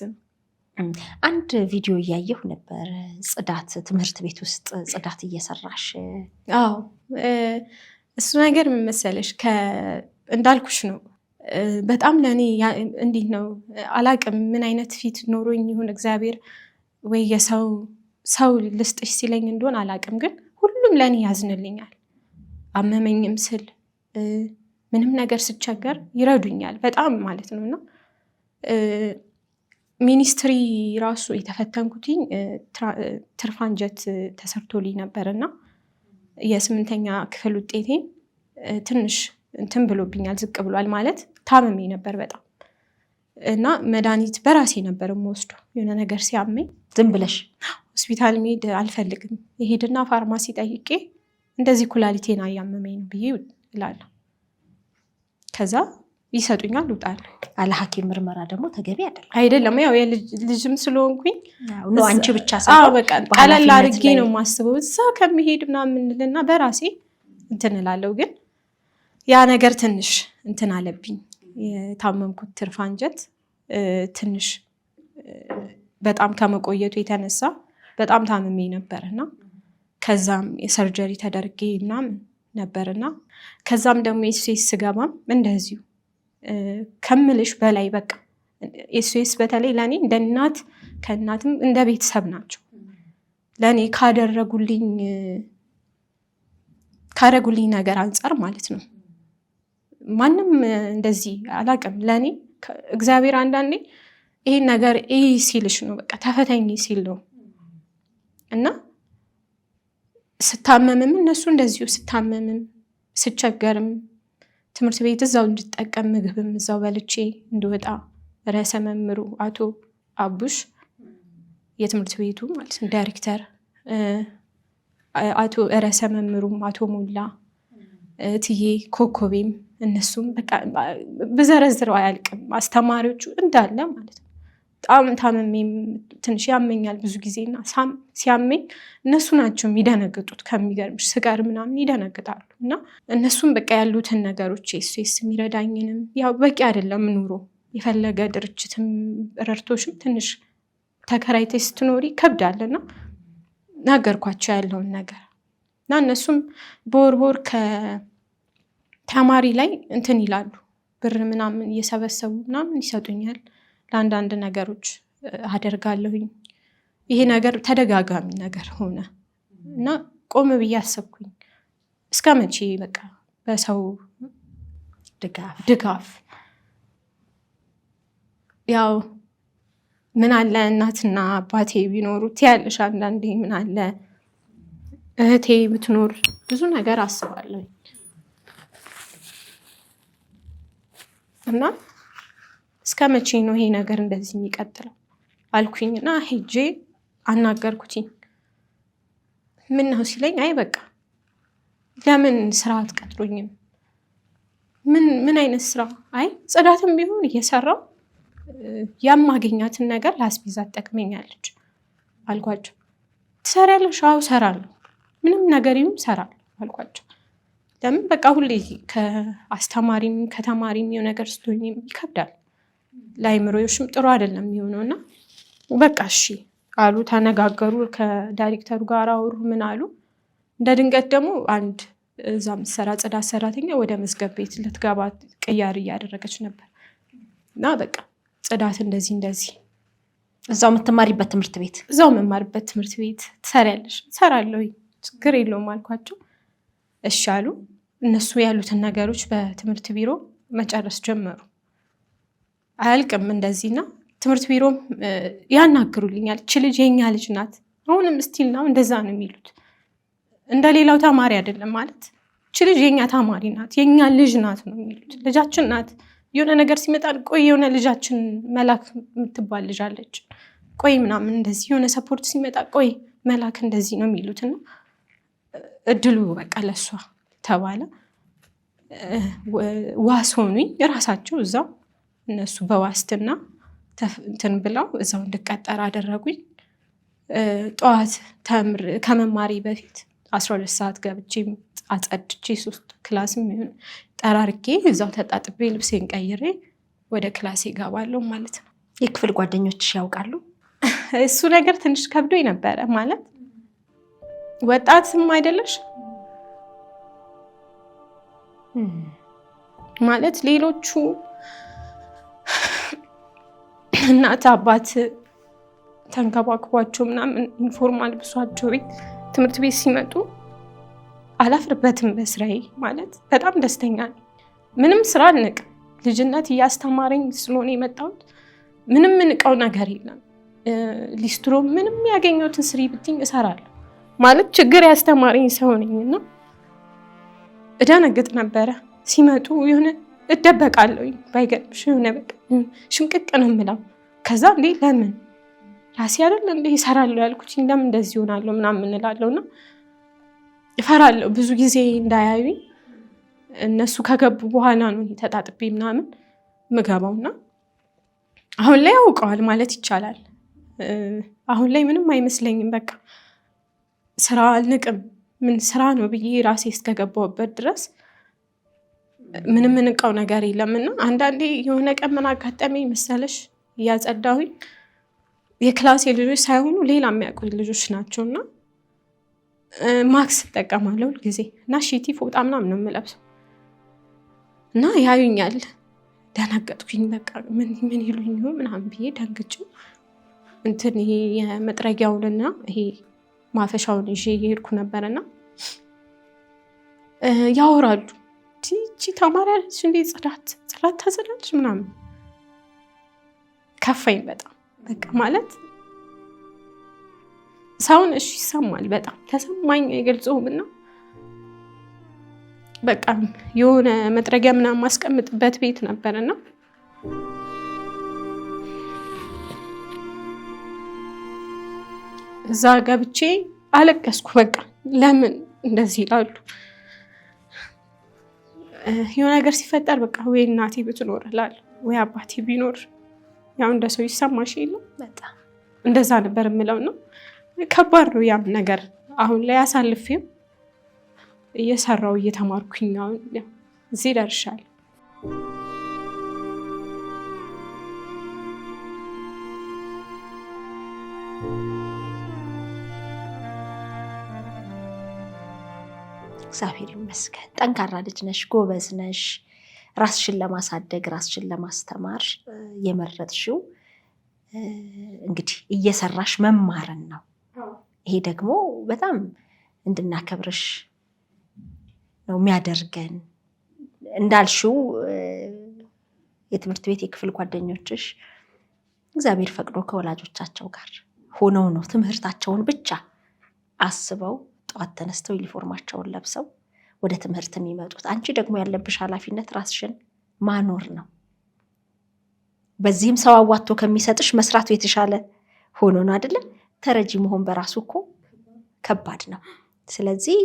አንድ ቪዲዮ እያየሁ ነበር፣ ጽዳት ትምህርት ቤት ውስጥ ጽዳት እየሰራሽ። አዎ እሱ ነገር ምን መሰለሽ እንዳልኩሽ ነው። በጣም ለኔ እንዴት ነው አላቅም ምን አይነት ፊት ኖሮኝ ይሁን እግዚአብሔር ወይ ሰው ልስጥሽ ሲለኝ እንደሆን አላቅም፣ ግን ሁሉም ለኔ ያዝንልኛል። አመመኝም ስል ምንም ነገር ስቸገር ይረዱኛል በጣም ማለት ነውና ሚኒስትሪ ራሱ የተፈተንኩትኝ ትርፍ አንጀት ተሰርቶልኝ ነበርና የ8ኛ ክፍል ውጤቴን ትንሽ እንትን ብሎብኛል፣ ዝቅ ብሏል ማለት ታመሜ ነበር በጣም እና መድኃኒት በራሴ ነበር የምወስደው። የሆነ ነገር ሲያመኝ ዝም ብለሽ ሆስፒታል መሄድ አልፈልግም፣ ይሄድና ፋርማሲ ጠይቄ እንደዚህ ኩላሊቴን አያመመኝ ነው ብዬ እላለሁ። ከዛ ይሰጡኛል፣ እወጣለሁ። አለ ሐኪም ምርመራ ደግሞ ተገቢ አይደለም። ያው ልጅም ስለሆንኩኝ ነው አንቺ ብቻ ሳይሆን በቃ ቀለል አድርጌ ነው የማስበው እዛ ከመሄድ ምናምን እና በራሴ እንትን እላለሁ። ግን ያ ነገር ትንሽ እንትን አለብኝ። የታመምኩት ትርፍ አንጀት ትንሽ በጣም ከመቆየቱ የተነሳ በጣም ታምሜ ነበርና ከዛም የሰርጀሪ ተደርጌ ምናምን ነበርና ከዛም ደግሞ ኤስኦኤስ ስገባም እንደዚሁ ከምልሽ በላይ በቃ ኤስኦኤስ በተለይ ለኔ እንደ እናት ከእናትም እንደ ቤተሰብ ናቸው። ለኔ ካደረጉልኝ ነገር አንጻር ማለት ነው። ማንም እንደዚህ አላቅም። ለኔ እግዚአብሔር አንዳንዴ ይሄን ነገር ሲልሽ ነው በቃ ተፈተኝ ሲል ነው እና ስታመምም እነሱ እንደዚሁ ስታመምም ስቸገርም ትምህርት ቤት እዛው እንድጠቀም ምግብም እዛው በልቼ እንድወጣ ርዕሰ መምህሩ አቶ አቡሽ የትምህርት ቤቱ ማለት ነው ዳይሬክተር፣ አቶ ርዕሰ መምህሩም አቶ ሞላ ትዬ ኮኮቤም እነሱም በቃ ብዘረዝረው አያልቅም። አስተማሪዎቹ እንዳለ ማለት ነው። በጣም ታመሜም ትንሽ ያመኛል ብዙ ጊዜና ሲያመኝ እነሱ ናቸው የሚደነግጡት። ከሚገርምሽ ስቀር ምናምን ይደነግጣሉ። እና እነሱም በቃ ያሉትን ነገሮች ኤስኦኤስ የሚረዳኝንም ያው በቂ አይደለም ኑሮ የፈለገ ድርጅትም ረድቶሽም ትንሽ ተከራይተሽ ስትኖሪ ይከብዳልና ነገርኳቸው ያለውን ነገር እና እነሱም በወር ከተማሪ ላይ እንትን ይላሉ ብር ምናምን እየሰበሰቡ ምናምን ይሰጡኛል። ለአንዳንድ ነገሮች አደርጋለሁኝ። ይሄ ነገር ተደጋጋሚ ነገር ሆነ እና ቆም ብዬ አሰብኩኝ። እስከ መቼ በቃ በሰው ድጋፍ ያው ምን አለ እናትና አባቴ ቢኖሩት ያለሽ አንዳንዴ ምን አለ እህቴ ብትኖር ብዙ ነገር አስባለሁ እና እስከ መቼ ነው ይሄ ነገር እንደዚህ የሚቀጥለው አልኩኝና ሄጄ አናገርኩትኝ። ምን ነው ሲለኝ አይ በቃ ለምን ስራ አትቀጥሩኝም? ምን አይነት ስራ? አይ ጽዳትም ቢሆን እየሰራው ያማገኛትን ነገር ላስቢዛ ትጠቅመኛለች አልኳቸው። ትሰሪያለሽ? አዎ እሰራለሁ፣ ምንም ነገር ይሁን እሰራለሁ አልኳቸው። ለምን በቃ ሁሌ ከአስተማሪም ከተማሪም የሆነ ነገር ስትሆኝ ይከብዳል፣ ለአይምሮሽም ጥሩ አይደለም የሚሆነውና በቃ እሺ አሉ። ተነጋገሩ፣ ከዳይሬክተሩ ጋር አወሩ፣ ምን አሉ። እንደ ድንገት ደግሞ አንድ እዛ ምሰራ ጽዳት ሰራተኛ ወደ መዝገብ ቤት ልትገባ ቅያር እያደረገች ነበር እና በቃ ጽዳት እንደዚህ እዛው የምትማሪበት ትምህርት ቤት እዛው መማርበት ትምህርት ቤት ትሰሪያለሽ? እሰራለሁ፣ ችግር የለውም አልኳቸው። እሺ አሉ። እነሱ ያሉትን ነገሮች በትምህርት ቢሮ መጨረስ ጀመሩ። አያልቅም እንደዚህና ትምህርት ቢሮም ያናግሩልኛል። እቺ ልጅ የኛ ልጅ ናት፣ አሁንም ስቲል ነው እንደዛ ነው የሚሉት። እንደሌላው ተማሪ አይደለም ማለት እቺ ልጅ የኛ ተማሪ ናት፣ የኛ ልጅ ናት ነው የሚሉት። ልጃችን ናት። የሆነ ነገር ሲመጣ ቆይ የሆነ ልጃችን መላክ የምትባል ልጅ አለች፣ ቆይ ምናምን እንደዚህ የሆነ ሰፖርት ሲመጣ ቆይ መላክ እንደዚህ ነው የሚሉትና እድሉ በቃ ለሷ ተባለ። ዋስ ሆኑኝ የራሳቸው እዛው እነሱ በዋስትና እንትን ብለው እዛው እንድቀጠር አደረጉኝ። ጠዋት ከመማሪ በፊት 12 ሰዓት ገብቼ አጸድቼ 3 ክላስም ይሁን ጠራርጌ እዛው ተጣጥቤ ልብሴን ቀይሬ ወደ ክላሴ እገባለሁ ማለት ነው። የክፍል ጓደኞችሽ ያውቃሉ? እሱ ነገር ትንሽ ከብዶኝ ነበረ። ማለት ወጣትም አይደለሽ ማለት ሌሎቹ እናት አባት ተንከባክቧቸው ምናምን ኢንፎርማል ብሷቸው ቤት ትምህርት ቤት ሲመጡ አላፍርበትም በስራዬ። ማለት በጣም ደስተኛ ነኝ። ምንም ስራ አልንቅም። ልጅነት እያስተማረኝ ስለሆነ የመጣሁት ምንም ምንቀው ነገር የለም። ሊስትሮ ምንም ያገኘሁትን ስሪ ብትኝ እሰራለሁ። ማለት ችግር ያስተማረኝ ሰው ነኝና እደነግጥ ነበረ። ሲመጡ የሆነ እደበቃለሁ። ባይገርምሽ የሆነ በቃ ሽምቅቅ ነው የምለው። ከዛ እንዴ ለምን ራሴ አይደል እንዴ እሰራለሁ ያልኩት ለምን እንደዚህ ሆናለሁ ምናምን እላለሁና እፈራለሁ። ብዙ ጊዜ እንዳያዩኝ እነሱ ከገቡ በኋላ ነው ተጣጥቤ ምናምን ምገባውና አሁን ላይ አውቀዋል ማለት ይቻላል። አሁን ላይ ምንም አይመስለኝም። በቃ ስራ አልንቅም። ምን ስራ ነው ብዬ ራሴ እስከገባሁበት ድረስ ምንም ምንቀው ነገር የለምና አንዳንዴ የሆነ ቀን ምን አጋጠመኝ መሰለሽ? እያጸዳሁኝ የክላሴ ልጆች ሳይሆኑ ሌላ የሚያውቁኝ ልጆች ናቸውና ማክስ እጠቀማለሁ ጊዜ እና ሺቲ ፎጣ ምናምን ነው የምለብሰው እና ያዩኛል። ደነገጥኩኝ። በቃ ምን ይሉኝ ነው ምናምን ብዬ ደንግጬ እንትን ይሄ የመጥረጊያውንና ይሄ ማፈሻውን ይዤ እየሄድኩ ነበርና ያወራሉ። እቺ ተማሪ አለች እንዴ ጽዳት ታጸዳለች ምናምን። ከፋኝ በጣም በቃ ማለት ሰውን እሺ ይሰማል። በጣም ተሰማኝ አይገልጸውምና በቃ የሆነ መጥረጊያ ምናምን ማስቀምጥበት ቤት ነበርና እዛ ገብቼ አለቀስኩ። በቃ ለምን እንደዚህ ይላሉ? የሆነ ነገር ሲፈጠር በቃ ወይ እናቴ ብትኖር እላለሁ ወይ አባቴ ቢኖር ያው እንደ ሰው ይሰማሽ የለም። በጣም እንደዛ ነበር የምለው ነው። ከባድ ነው ያም ነገር። አሁን ላይ አሳልፌው እየሰራው እየተማርኩኝ አሁን እዚህ ደርሻለሁ። እግዚአብሔር ይመስገን። ጠንካራ ልጅ ነሽ፣ ጎበዝ ነሽ። ራስሽን ለማሳደግ ራስሽን ለማስተማር የመረጥሽው እንግዲህ እየሰራሽ መማርን ነው። ይሄ ደግሞ በጣም እንድናከብርሽ ነው የሚያደርገን። እንዳልሽው የትምህርት ቤት የክፍል ጓደኞችሽ እግዚአብሔር ፈቅዶ ከወላጆቻቸው ጋር ሆነው ነው ትምህርታቸውን ብቻ አስበው ጠዋት ተነስተው ዩኒፎርማቸውን ለብሰው ወደ ትምህርት የሚመጡት። አንቺ ደግሞ ያለብሽ ኃላፊነት ራስሽን ማኖር ነው። በዚህም ሰው አዋጥቶ ከሚሰጥሽ መስራቱ የተሻለ ሆኖ ነው አይደለ? ተረጂ መሆን በራሱ እኮ ከባድ ነው። ስለዚህ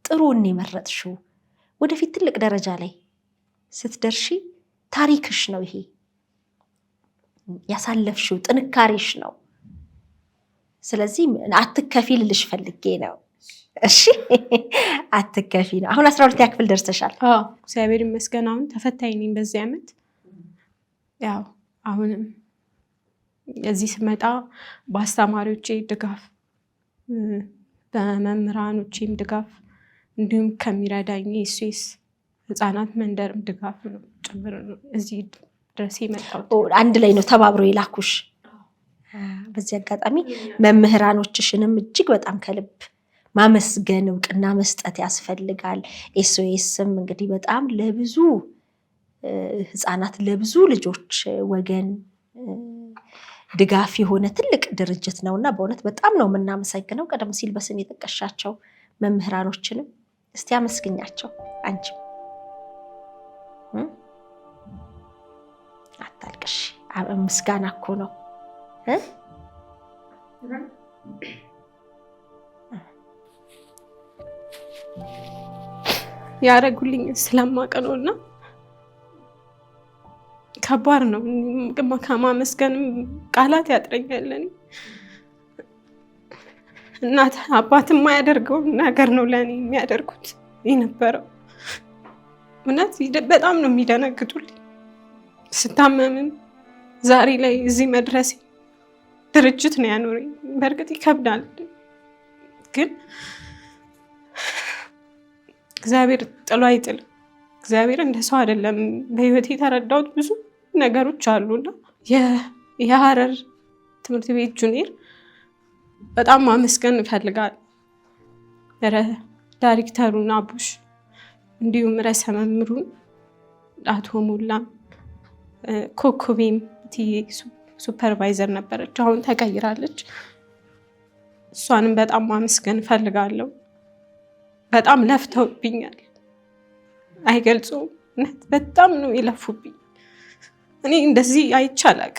ጥሩን የመረጥሽው ወደፊት ትልቅ ደረጃ ላይ ስትደርሺ ታሪክሽ ነው ይሄ ያሳለፍሽው ጥንካሬሽ ነው። ስለዚህ አትከፊ ልልሽ ፈልጌ ነው። እሺ አትከፊ ነው። አሁን 12ኛ ክፍል ደርሰሻል? አዎ እግዚአብሔር ይመስገን አሁን ተፈታኝ ነኝ በዚህ ዓመት። ያው አሁንም እዚህ ስመጣ በአስተማሪዎቼ ድጋፍ በመምህራኖቼም ድጋፍ እንዲሁም ከሚረዳኝ የሱስ ህፃናት መንደርም ድጋፍ ነው ጭምር ነው እዚህ ድረስ የመጣሁት። አንድ ላይ ነው ተባብሮ የላኩሽ። በዚህ አጋጣሚ መምህራኖችሽንም እጅግ በጣም ከልብ ማመስገን እውቅና መስጠት ያስፈልጋል። ኤስኦኤስም እንግዲህ በጣም ለብዙ ህፃናት ለብዙ ልጆች ወገን ድጋፍ የሆነ ትልቅ ድርጅት ነውና በእውነት በጣም ነው የምናመሰግነው። ቀደም ሲል በስም የጠቀሻቸው መምህራኖችንም እስቲ አመስግኛቸው። አንቺ አታልቅሽ፣ ምስጋና እኮ ነው። ያረጉልኝ ስለማውቅ ነውና ከባድ ነው። ከማመስገንም ቃላት ያጥረኛል። እናት አባት የማያደርገው ነገር ነው ለእኔ የሚያደርጉት የነበረው። እውነት በጣም ነው የሚደነግጡልኝ። ስታመምም ዛሬ ላይ እዚህ መድረሴ ድርጅት ነው ያኖረኝ። በእርግጥ ይከብዳል፣ ግን እግዚአብሔር ጥሎ አይጥልም። እግዚአብሔር እንደ ሰው አይደለም። በህይወት የተረዳሁት ብዙ ነገሮች አሉና የሐረር ትምህርት ቤት ጁኒየር በጣም ማመስገን እፈልጋለሁ። ዳይሬክተሩን አቡሽ እንዲሁም ርዕሰ መምህሩን አቶ ሙላም ኮኮቤም ሱፐርቫይዘር ነበረች፣ አሁን ተቀይራለች። እሷንም በጣም ማመስገን እፈልጋለሁ። በጣም ለፍተውብኛል፣ አይገልጹም። በጣም ነው የለፉብኝ። እኔ እንደዚህ አይቻላቅ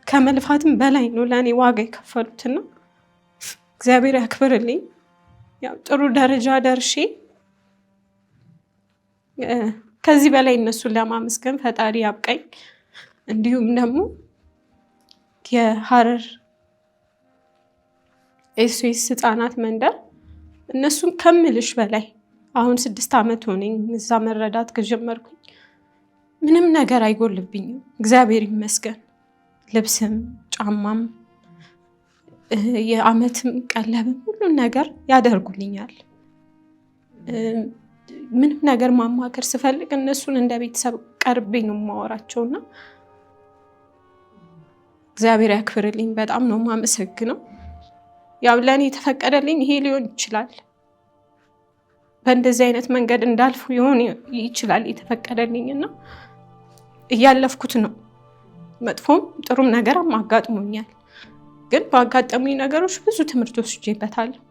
ከመልፋትም በላይ ነው ለእኔ ዋጋ የከፈሉትና እግዚአብሔር ያክብርልኝ። ያው ጥሩ ደረጃ ደርሼ ከዚህ በላይ እነሱን ለማመስገን ፈጣሪ ያብቃኝ። እንዲሁም ደግሞ የሐረር ኤስኦኤስ ህፃናት መንደር እነሱን ከምልሽ በላይ አሁን 6 ዓመት ሆነኝ እዛ መረዳት ከጀመርኩኝ። ምንም ነገር አይጎልብኝም፣ እግዚአብሔር ይመስገን። ልብስም ጫማም የአመትም ቀለብም ሁሉን ነገር ያደርጉልኛል። ምንም ነገር ማማከር ስፈልግ እነሱን እንደ ቤተሰብ ቀርቤ ነው የማወራቸውና እግዚአብሔር ያክብርልኝ። በጣም ነው የማመሰግነው። ያው ለእኔ የተፈቀደልኝ ይሄ ሊሆን ይችላል። በእንደዚህ አይነት መንገድ እንዳልፉ ሊሆን ይችላል የተፈቀደልኝና እያለፍኩት ነው። መጥፎም ጥሩም ነገር አጋጥሞኛል። ግን ባጋጠሙኝ ነገሮች ብዙ ትምህርት ወስጄበታለሁ።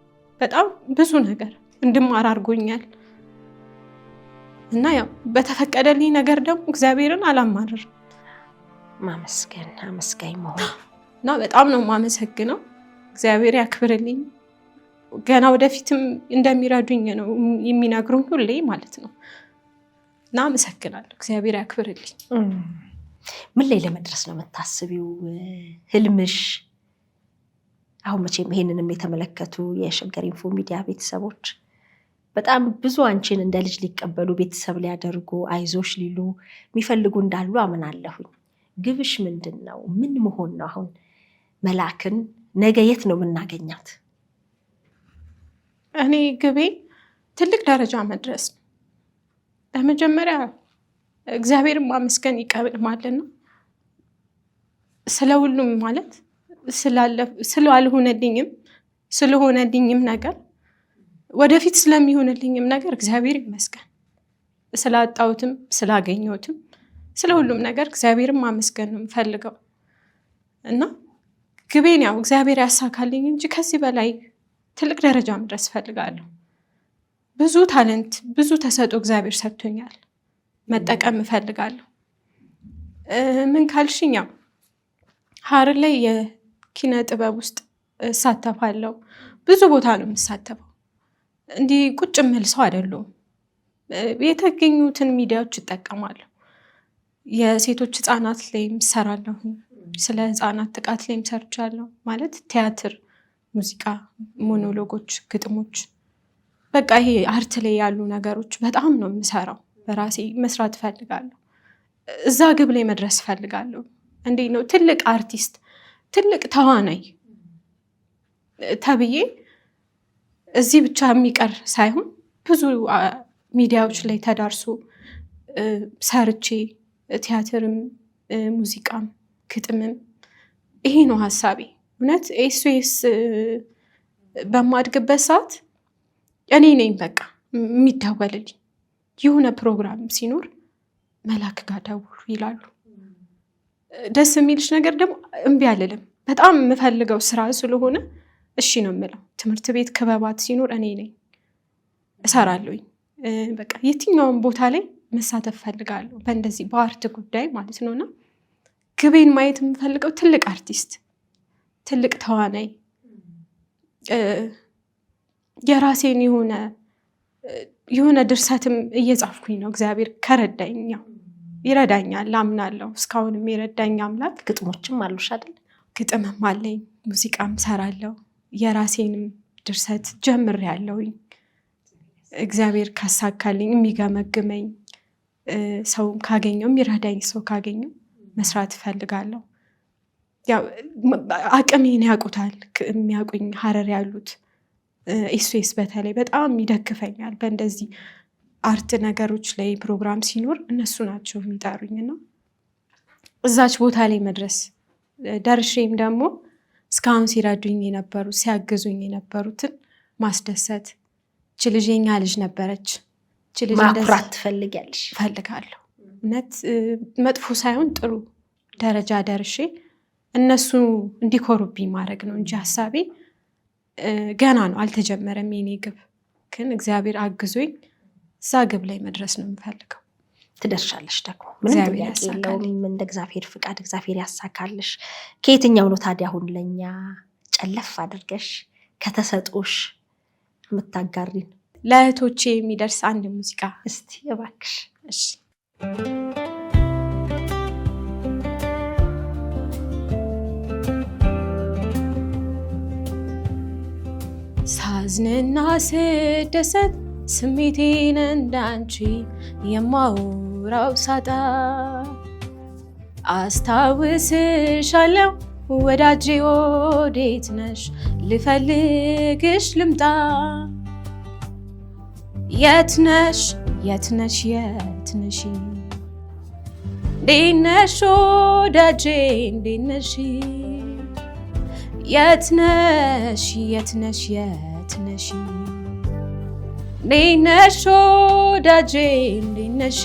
በጣም ብዙ ነገር እንድማር አድርጎኛል እና ያው በተፈቀደልኝ ነገር ደግሞ እግዚአብሔርን አላማርርም። ማመስገን አመስጋኝ መሆን እና በጣም ነው የማመሰግነው። እግዚአብሔር ያክብርልኝ። ገና ወደፊትም እንደሚረዱኝ ነው የሚነግሩኝ ሁሌ ማለት ነው። እና አመሰግናለሁ። እግዚአብሔር ያክብርልኝ። ምን ላይ ለመድረስ ነው የምታስቢው? ህልምሽ? አሁን መቼም ይሄንንም የተመለከቱ የሸገር ኢንፎ ሚዲያ ቤተሰቦች በጣም ብዙ አንቺን እንደ ልጅ ሊቀበሉ ቤተሰብ ሊያደርጉ አይዞሽ ሊሉ የሚፈልጉ እንዳሉ አምናለሁኝ። ግብሽ ምንድን ነው? ምን መሆን ነው? አሁን መላክን ነገ የት ነው የምናገኛት? እኔ ግቤ ትልቅ ደረጃ መድረስ ነው። ለመጀመሪያ እግዚአብሔርን ማመስገን ይቀድማልና ስለ ሁሉም ማለት ስላልሆነልኝም ስለሆነልኝም ነገር ወደፊት ስለሚሆንልኝም ነገር እግዚአብሔር ይመስገን። ስላጣሁትም ስላገኘሁትም ስለ ሁሉም ነገር እግዚአብሔርን ማመስገን ነው የምፈልገው። እና ግቤን ያው እግዚአብሔር ያሳካልኝ እንጂ ከዚህ በላይ ትልቅ ደረጃ መድረስ እፈልጋለሁ። ብዙ ታለንት ብዙ ተሰጥኦ እግዚአብሔር ሰጥቶኛል፣ መጠቀም እፈልጋለሁ። ምን ካልሽኝ ያው ሀረር ላይ የኪነ ጥበብ ውስጥ እሳተፋለሁ። ብዙ ቦታ ነው የምሳተፈው። እንዲህ ቁጭ የምል ሰው አይደለሁም። የተገኙትን ሚዲያዎች እጠቀማለሁ። የሴቶች ህፃናት ላይም እሰራለሁ። ስለ ህፃናት ጥቃት ላይም ሰርቻለሁ። ማለት ቲያትር፣ ሙዚቃ፣ ሞኖሎጎች፣ ግጥሞች፣ በቃ ይሄ አርት ላይ ያሉ ነገሮች በጣም ነው የምሰራው። በራሴ መስራት እፈልጋለሁ። እዛ ግብ ላይ መድረስ እፈልጋለሁ። እንዴት ነው ትልቅ አርቲስት ትልቅ ተዋናይ ተብዬ እዚህ ብቻ የሚቀር ሳይሆን ብዙ ሚዲያዎች ላይ ተዳርሶ ሰርቼ ቲያትርም ሙዚቃም ግጥምም ይሄ ነው ሀሳቤ። እውነት ኤስኦኤስ በማድግበት ሰዓት እኔ ነኝ በቃ የሚደወልልኝ። የሆነ ፕሮግራም ሲኖር መላክ ጋር ደውሉ ይላሉ። ደስ የሚልሽ ነገር ደግሞ እምቢ አልልም። በጣም የምፈልገው ስራ ስለሆነ እሺ ነው የምለው። ትምህርት ቤት ክበባት ሲኖር እኔ ነኝ እሰራለሁኝ። በቃ የትኛውን ቦታ ላይ መሳተፍ ፈልጋለሁ፣ በእንደዚህ በአርት ጉዳይ ማለት ነውና ግቤን ማየት የምፈልገው ትልቅ አርቲስት ትልቅ ተዋናይ የራሴን የሆነ ድርሰትም እየጻፍኩኝ ነው። እግዚአብሔር ከረዳኝ ይረዳኛል አምናለሁ። እስካሁንም የረዳኝ አምላክ። ግጥሞችም አሉሽ አይደል? ግጥምም አለኝ፣ ሙዚቃም ሰራለሁ። የራሴንም ድርሰት ጀምሬያለሁኝ። እግዚአብሔር ካሳካልኝ የሚገመግመኝ ሰው ካገኘው የሚረዳኝ ሰው ካገኘው መስራት እፈልጋለሁ። ያው አቅሜን ያውቁታል የሚያውቁኝ ሀረር ያሉት ኤስኦኤስ በተለይ በጣም ይደግፈኛል። በእንደዚህ አርት ነገሮች ላይ ፕሮግራም ሲኖር እነሱ ናቸው የሚጠሩኝና እዛች ቦታ ላይ መድረስ ደርሼም ደግሞ እስካሁን ሲረዱኝ የነበሩት ሲያግዙኝ የነበሩትን ማስደሰት። ችልጄኛ ልጅ ነበረች። ማኩራት ትፈልጊያለሽ? እፈልጋለሁ። እውነት መጥፎ ሳይሆን ጥሩ ደረጃ ደርሼ እነሱ እንዲኮሩብኝ ማድረግ ነው እንጂ ሀሳቤ ገና ነው፣ አልተጀመረም። የኔ ግብ ግን እግዚአብሔር አግዞኝ እዛ ግብ ላይ መድረስ ነው የምፈልገው። ትደርሻለሽ ደግሞ ምንም ጥያቄ የለውም። እንደ እግዚአብሔር ፍቃድ እግዚአብሔር ያሳካልሽ። ከየትኛው ነው ታዲያ አሁን ለኛ ጨለፍ አድርገሽ ከተሰጦሽ የምታጋሪን? ለእህቶቼ የሚደርስ አንድ ሙዚቃ እስቲ እባክሽ። እሺ። ሳዝንና ስደሰት ስሜቴን እንዳንቺ የማውራው ሳጣ አስታውስሻለሁ ወዳጄ ወዴት ነሽ ልፈልግሽ ልምጣ የትነሽ የትነሽ የትነሽ እንዴነሽ ወዳጄ እንዴነሽ የትነሽ የትነሽ የትነሽ እንዴነሽ ወዳጄ እንዴነሽ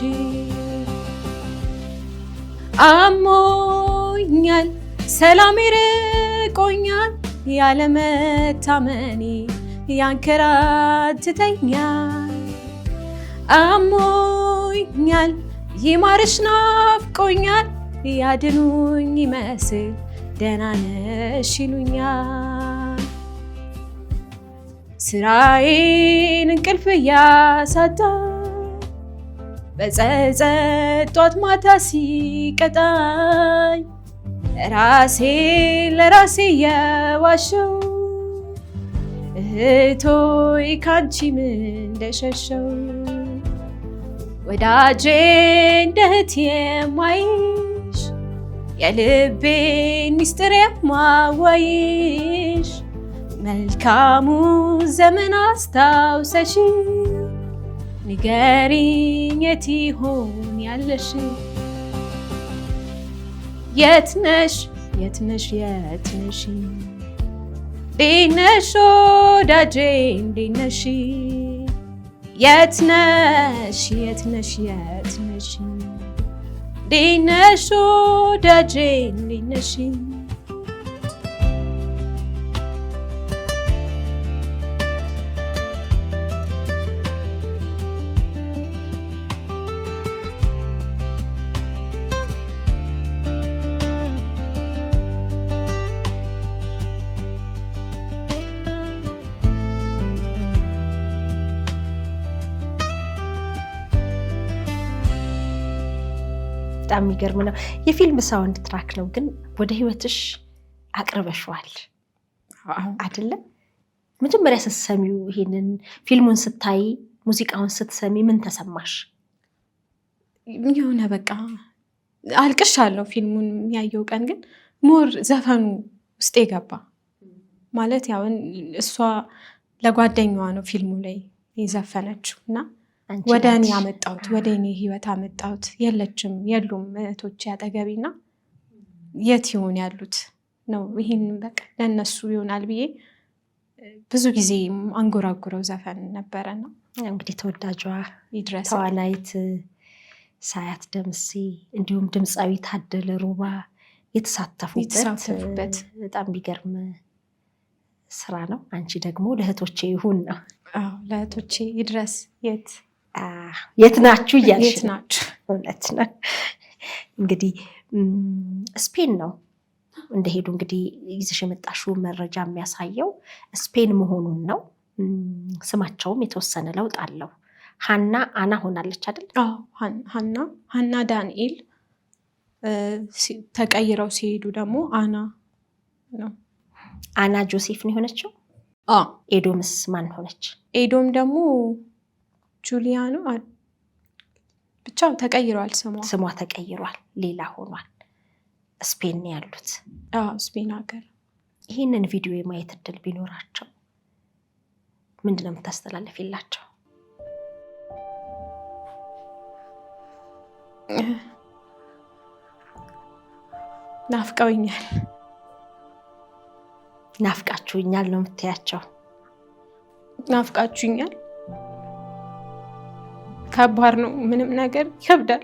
አሞኛል ሰላም ይርቆኛል ያለመታመኔ ያንከራትተኛል አሞኛል ይማርሽ ናፍቆኛል ያድኑኝ ይመስል ደህና ነሽ ይሉኛል ስራዬን እንቅልፍ እያሳጣ በጸጸት ጧት ማታ ሲቀጣኝ ራሴን ለራሴ የዋሸው እህቶይ ካንቺ ምን እንደሸሸው ወዳጄ እንደ እህት የማይሽ የልቤን ሚስጥር የማዋይሽ መልካሙ ዘመን አስታውሰሽ ንገሪኝ የት ይሆን ያለሽ የት ነሽ የት ነሽ የት ነሽ እንዴት ነሽ ወዳጄ እንዴት ነሽ የት ነሽ የት ነሽ የት ነሽ እንዴት ነሽ ወዳጄ እንዴት ነሽ በጣም የሚገርም ነው። የፊልም ሳውንድ ትራክ ነው ግን ወደ ህይወትሽ አቅርበሽዋል አይደለ? መጀመሪያ ስትሰሚው ይሄንን ፊልሙን ስታይ ሙዚቃውን ስትሰሚ ምን ተሰማሽ? የሆነ በቃ አልቅሻለሁ። ፊልሙን ያየው ቀን ግን ሞር ዘፈኑ ውስጤ ገባ ማለት ያው እሷ ለጓደኛዋ ነው ፊልሙ ላይ የዘፈነችው እና ወደ እኔ አመጣሁት፣ ወደ እኔ ህይወት አመጣሁት። የሉም እህቶቼ አጠገቤና የት ይሆን ያሉት ነው። ይሄን በቃ ለነሱ ይሆናል ብዬ ብዙ ጊዜ አንጎራጉረው ዘፈን ነበረና እንግዲህ ተወዳጇ ይድረስ ተዋናይት ሳያት ደምሴ እንዲሁም ድምፃዊ ታደለ ሮባ የተሳተፉበት በጣም ቢገርም ስራ ነው። አንቺ ደግሞ ለእህቶቼ ይሁን ነው። አዎ ለእህቶቼ ይድረስ የት ናችሁ እያልሽ የት ናችሁ? እውነት ነው። እንግዲህ ስፔን ነው እንደሄዱ እንግዲህ ይዘሽ የመጣሽው መረጃ የሚያሳየው ስፔን መሆኑን ነው። ስማቸውም የተወሰነ ለውጥ አለው። ሀና አና ሆናለች አይደል? አዎ ሀና ዳንኤል ተቀይረው ሲሄዱ ደግሞ አና ነው። አና ጆሴፍ ነው የሆነችው። ኤዶምስ ማን ሆነች? ኤዶም ደግሞ ጁሊያ ነው። ብቻ ተቀይሯል፣ ስሟ ተቀይሯል፣ ሌላ ሆኗል። ስፔን ያሉት ስፔን ሀገር። ይህንን ቪዲዮ የማየት እድል ቢኖራቸው ምንድነው የምታስተላለፊላቸው? ናፍቀውኛል፣ ናፍቃችሁኛል ነው የምትያቸው? ናፍቃችሁኛል። ከባድ ነው፣ ምንም ነገር ይከብዳል።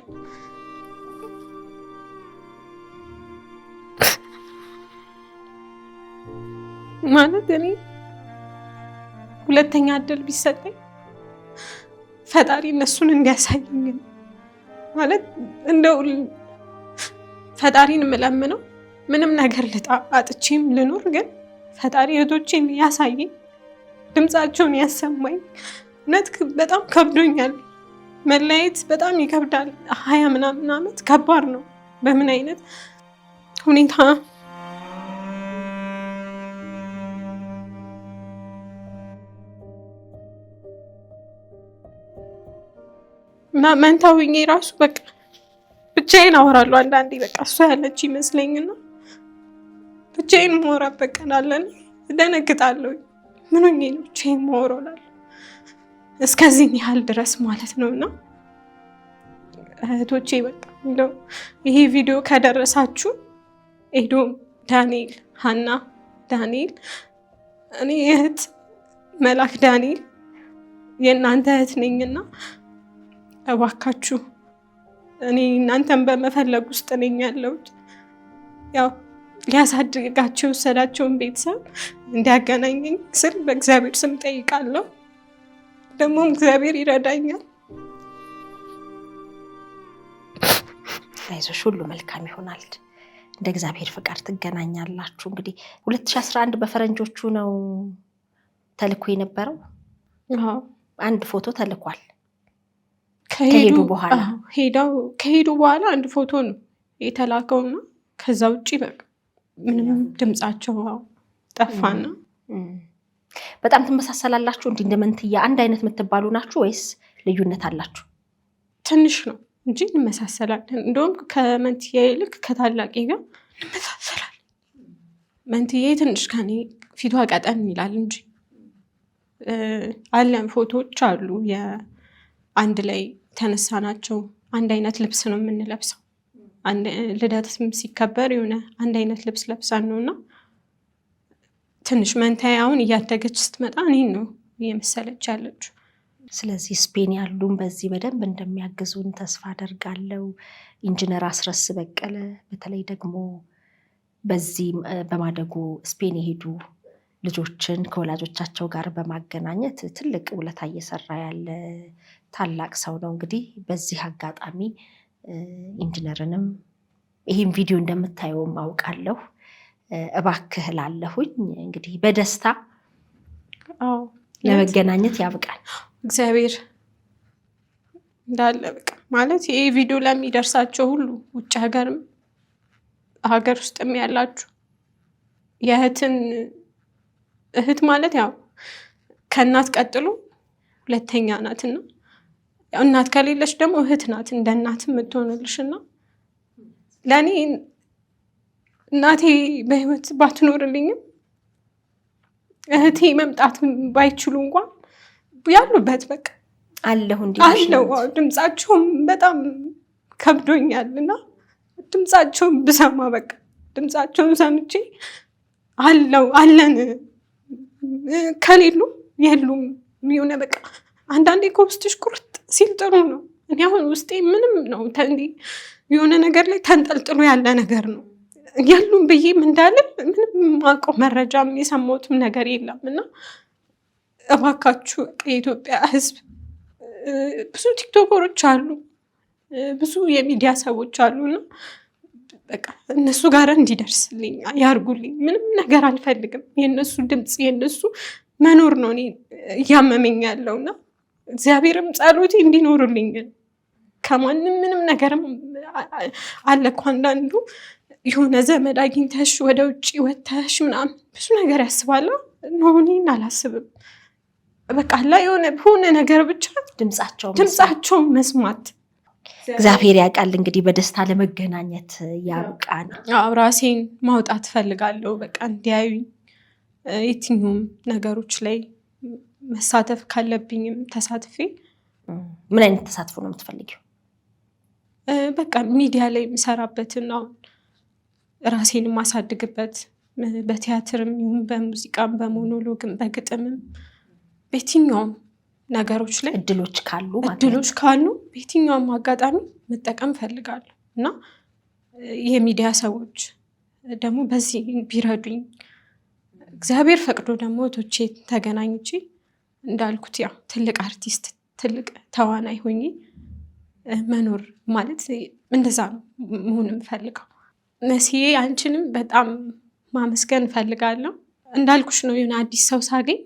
ማለት እኔ ሁለተኛ እድል ቢሰጠኝ ፈጣሪ እነሱን እንዲያሳየኝ ማለት እንደው ፈጣሪን የምለምነው ምንም ነገር አጥቼም ልኖር፣ ግን ፈጣሪ እህቶቼን ያሳየኝ፣ ድምፃቸውን ያሰማኝ። እውነት በጣም ከብዶኛል። መለያየት በጣም ይከብዳል። 20 ምናምን ዓመት ከባድ ነው። በምን አይነት ሁኔታ መንታውኝ ራሱ በቃ ብቻዬን አወራለሁ አንዳንዴ። በቃ እሷ ያለች ይመስለኝና ብቻዬን ማውራት በቃ አለን እደነግጣለሁ። ምን ሆኜ ነው ብቻዬን ማወራው እላለሁ። እስከዚህ ያህል ድረስ ማለት ነውና እህቶቼ በቃ እንደው ይሄ ቪዲዮ ከደረሳችሁ ኤዶም ዳንኤል፣ ሀና ዳንኤል፣ እኔ እህት መላክ ዳንኤል የእናንተ እህት ነኝና እባካችሁ እኔ እናንተን በመፈለግ ውስጥ ነኝ ያለሁት። ያው ሊያሳድጋቸው የወሰዳቸውን ቤተሰብ እንዲያገናኘኝ ስል በእግዚአብሔር ስም ጠይቃለሁ። ደግሞም እግዚአብሔር ይረዳኛል። አይዞሽ፣ ሁሉ መልካም ይሆናል። እንደ እግዚአብሔር ፍቃድ ትገናኛላችሁ። እንግዲህ 2011 በፈረንጆቹ ነው ተልኮ የነበረው። አንድ ፎቶ ተልኳል። ከሄዱ በኋላ አንድ ፎቶ ነው የተላከውና ከዛ ውጭ በቃ ምንም ድምጻቸው ጠፋና። በጣም ትመሳሰላላችሁ? እንዲህ እንደ መንትያ አንድ አይነት የምትባሉ ናችሁ ወይስ ልዩነት አላችሁ? ትንሽ ነው እንጂ እንመሳሰላለን። እንደውም ከመንትያ ይልቅ ከታላቄ ጋር እንመሳሰላለን። መንትያ ትንሽ ከኔ ፊቷ ቀጠን ይላል እንጂ አለን ፎቶዎች አሉ አንድ ላይ ተነሳናቸው። አንድ አይነት ልብስ ነው የምንለብሰው። ልደትም ሲከበር የሆነ አንድ አይነት ልብስ ለብሳን ነውና ትንሽ መንታያውን እያደገች ስትመጣ እኔን ነው እየመሰለች ያለችው። ስለዚህ ስፔን ያሉን በዚህ በደንብ እንደሚያግዙን ተስፋ አደርጋለሁ። ኢንጂነር አስረስ በቀለ በተለይ ደግሞ በዚህ በማደጎ ስፔን የሄዱ ልጆችን ከወላጆቻቸው ጋር በማገናኘት ትልቅ ውለታ እየሰራ ያለ ታላቅ ሰው ነው። እንግዲህ በዚህ አጋጣሚ ኢንጂነርንም ይህም ቪዲዮ እንደምታየውም አውቃለሁ፣ እባክህ ላለሁኝ እንግዲህ በደስታ ለመገናኘት ያብቃል። እግዚአብሔር እንዳለ በቃ ማለት ይሄ ቪዲዮ ለሚደርሳቸው ሁሉ ውጭ ሀገርም ሀገር ውስጥም ያላችሁ እህት ማለት ያው ከእናት ቀጥሎ ሁለተኛ ናትና ያው እናት ከሌለች ደግሞ እህት ናት እንደ እናት የምትሆንልሽና ለኔ እናቴ በህይወት ባትኖርልኝም እህቴ መምጣት ባይችሉ እንኳን ያሉበት በቃ አለሁ ድምጻቸውም በጣም ከብዶኛልና ድምጻቸውን ብሰማ በቃ ድምጻቸውን ሰምቼ አለን ከሌሉ የሉም የሆነ በቃ አንዳንዴ ውስጥሽ ቁርጥ ሲል ጥሩ ነው። እኔ አሁን ውስጤ ምንም ነው የሆነ ነገር ላይ ተንጠልጥሎ ያለ ነገር ነው። የሉም ብዬም እንዳልል ምንም ማውቀው መረጃም የሰማሁትም ነገር የለም እና እባካችሁ የኢትዮጵያ ሕዝብ ብዙ ቲክቶከሮች አሉ፣ ብዙ የሚዲያ ሰዎች አሉና በቃ እነሱ ጋር እንዲደርስልኝ ያርጉልኝ። ምንም ነገር አልፈልግም። የነሱ ድምጽ የነሱ መኖር ነው እኔ እያመመኝ ያለውና እግዚአብሔርም ጸሎቴ እንዲኖርልኝ ከማንም ምንም ነገርም አለ እኮ አንዳንዱ የሆነ ዘመድ አግኝተሽ ወደ ውጭ ወተሽ ምናምን ብዙ ነገር ያስባል። እኔን አላስብም። በቃ የሆነ ነገር ብቻ ድምጻቸው መስማት እግዚአብሔር ያውቃል። እንግዲህ በደስታ ለመገናኘት ያብቃን። ራሴን ማውጣት ፈልጋለሁ። በቃ እንዲያዩኝ የትኛውም ነገሮች ላይ መሳተፍ ካለብኝም ተሳትፌ። ምን አይነት ተሳትፎ ነው የምትፈልጊው? በቃ ሚዲያ ላይ የምሰራበትን አሁን ራሴን የማሳድግበት በቲያትርም ይሁን በሙዚቃም በሞኖሎግም በግጥምም በየትኛውም ነገሮች ላይ እድሎች ካሉ በየትኛውም አጋጣሚ መጠቀም ፈልጋለሁ እና የሚዲያ ሰዎች ደግሞ በዚህ ቢረዱኝ እግዚአብሔር ፈቅዶ ደግሞ ቶቼ ተገናኝቼ እንዳልኩት ያው ትልቅ አርቲስት ትልቅ ተዋናይ ሆኜ መኖር ማለት እንደዛ ነው መሆን የምፈልገው። መሲዬ አንቺንም በጣም ማመስገን እፈልጋለሁ። እንዳልኩሽ ነው የሆነ አዲስ ሰው ሳገኝ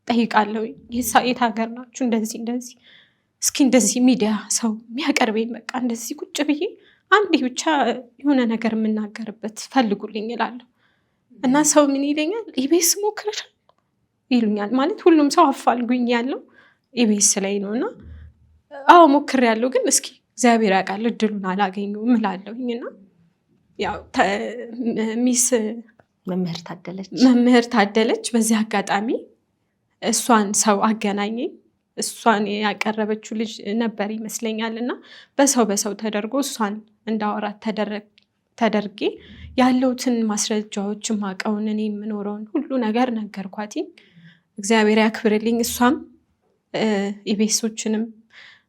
ጠይቃለሁ። የት ሀገር ናችሁ? እንደዚህ እስኪ እንደዚህ ሚዲያ ሰው የሚያቀርበኝ በቃ እንደዚህ ቁጭ ብዬ አንዴ ብቻ የሆነ ነገር የምናገርበት ፈልጉልኝ እላለሁ እና ሰው ምን ይለኛል? ኢቢኤስ ሞክረሻል ይሉኛል። ማለት ሁሉም ሰው አፋልጉኝ ያለው ኢቢኤስ ላይ ነው እና አዎ ሞክሬያለሁ፣ ግን እስኪ እግዚአብሔር ያውቃል እድሉን አላገኘሁም እላለሁኝና ያው ሚስ መምህር ታደለች በዚህ አጋጣሚ እሷን ሰው አገናኘኝ። እሷን ያቀረበችው ልጅ ነበር ይመስለኛል እና በሰው ተደርጎ እሷን እንዳወራት ተደርጌ ያለውትን ማስረጃዎች ማቀውን እኔ የምኖረውን ሁሉ ነገር ነገርኳት። እግዚአብሔር ያክብርልኝ። እሷም ኢቢኤሶችንም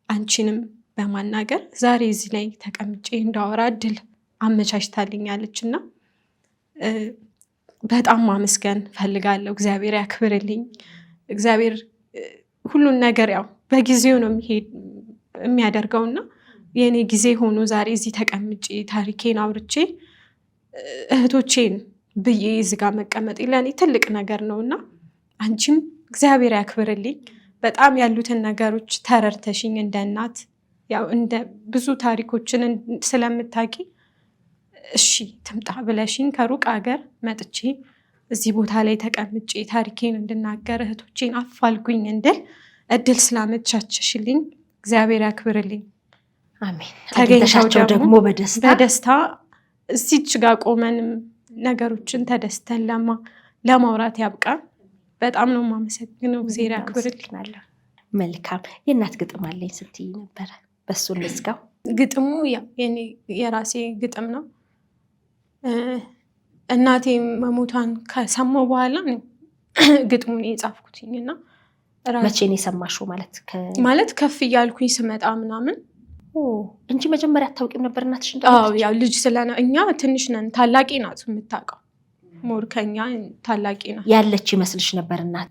አንቺንም በማናገር ዛሬ እዚህ ላይ ተቀምጬ እንዳወራ እድል አመቻችታልኛለች እና በጣም ማመስገን ፈልጋለሁ። እግዚአብሔር ያክብርልኝ። እግዚአብሔር ሁሉን ነገር ያው በጊዜው ነው የሚያደርገውና የኔ ጊዜ ሆኖ ዛሬ እዚህ ተቀምጬ ታሪኬን አውርቼ እህቶቼን ብዬ እዚህ ጋር መቀመጥ ለኔ ትልቅ ነገር ነውና አንቺም እግዚአብሔር ያክብርልኝ። በጣም ያሉትን ነገሮች ተረድተሽኝ እንደ እናት ያው እንደ ብዙ ታሪኮችን ስለምታቂ እሺ ትምጣ ብለሽኝ ከሩቅ ሀገር መጥቼ እዚህ ቦታ ላይ ተቀምጬ ታሪኬን እንድናገር እህቶቼን አፋልጉኝ እንድል እድል ስላመቻችሽልኝ እግዚአብሔር ያክብርልኝ። አሜን። ተገኝታቸው ደግሞ በደስታ እዚች ጋር ቆመንም ነገሮችን ተደስተን ለማውራት ያብቃን። በጣም ነው የማመሰግነው። እግዚአብሔር ያክብርልኝ። መልካም። የእናት ግጥም አለኝ ስትይ ነበረ፣ በሱ ልዝጋው። ግጥሙ የራሴ ግጥም ነው። እናቴ መሞቷን ከሰማሁ በኋላ ግጥሙን የጻፍኩትኝና መቼ ነው የሰማሽው? ማለት ከፍ እያልኩኝ ስመጣ ምናምን እንጂ መጀመሪያ አታውቂም ነበር እናትሽ? ያው ልጅ እኛ ትንሽ ነን። ታላቂ ናት የምታውቀው፣ ሞር ከኛ ታላቂ ናት። ያለች ይመስልሽ ነበር እናት?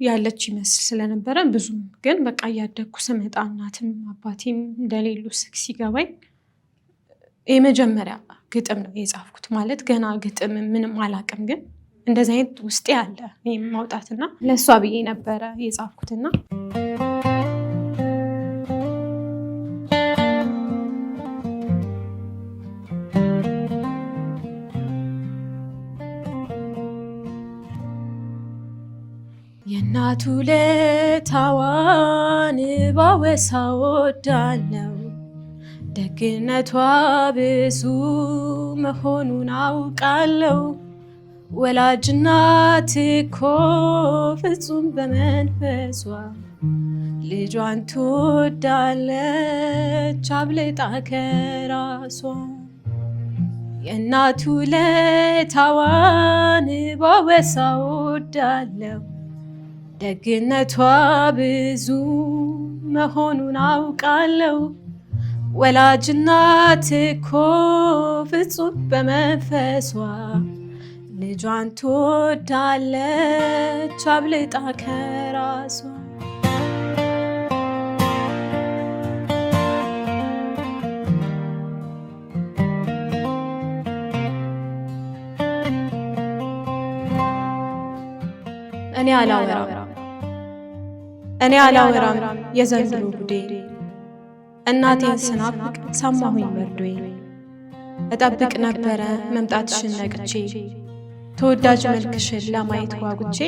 ያለች ይመስል ስለነበረ ብዙም ግን በቃ እያደግኩ ስመጣ እናትም አባቴም እንደሌሉ ሲገባኝ የመጀመሪያ ግጥም ነው የጻፍኩት። ማለት ገና ግጥም ምንም አላውቅም፣ ግን እንደዚህ አይነት ውስጤ አለ ማውጣትና ለእሷ ብዬ ነበረ የጻፍኩትና የእናቱ ውለታዋን ባወሳ ወዳለው ደግነቷ ብዙ መሆኑን አውቃለው። ወላጅ እናት እኮ ፍጹም በመንፈሷ ልጇን ትወዳለች አብልጣ ከራሷ። የእናቱ ውለታዋን ባወሳ ወዳለው ደግነቷ ብዙ መሆኑን አውቃለው። ወላጅ እናት እኮ ፍጹም በመንፈሷ ልጇን ትወዳለች አብልጣ ከራሷ። እኔ አላወራም የዘንድሮ ጉዴ፣ እናቴን ስናፍቅ ሰማሁኝ መርዶዬ። እጠብቅ ነበረ መምጣትሽን ነቅቼ፣ ተወዳጅ መልክሽን ለማየት ጓጉቼ።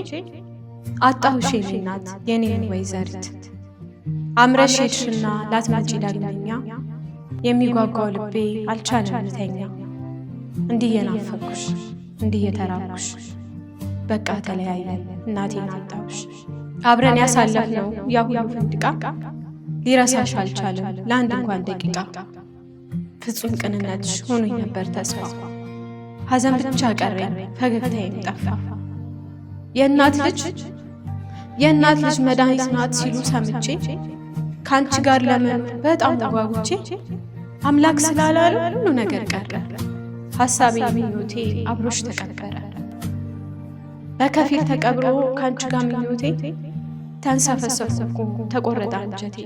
አጣሁሽ የኔ እናት የኔን ወይዘሪት፣ አምረሽ ሄድሽና ላትመጪ ዳግመኛ። የሚጓጓው ልቤ አልቻለም ልተኛ፣ እንዲህ የናፈኩሽ እንዲህ የተራኩሽ። በቃ ተለያየን እናቴን አጣሁሽ። አብረን ያሳለፍነው ያ ሁሉ ፍንድቃ ሊረሳሽ አልቻለም ለአንድ እንኳን ደቂቃ። ፍጹም ቅንነትሽ ሆኖኝ ነበር ተስፋ፣ ሐዘን ብቻ ቀረኝ ፈገግታዬም ጠፋ። የእናት ልጅ መድኃኒት ናት ሲሉ ሰምቼ፣ ከአንቺ ጋር ለመኖር በጣም ተጓጉቼ። አምላክ ስላላለ ሁሉ ነገር ቀረ፣ ሐሳቤ ምኞቴ አብሮሽ ተቀበረ። በከፊል ተቀብሮ ከአንቺ ጋር ምኞቴ፣ ተንሰፈሰፍኩ ተቆረጠ አንጀቴ።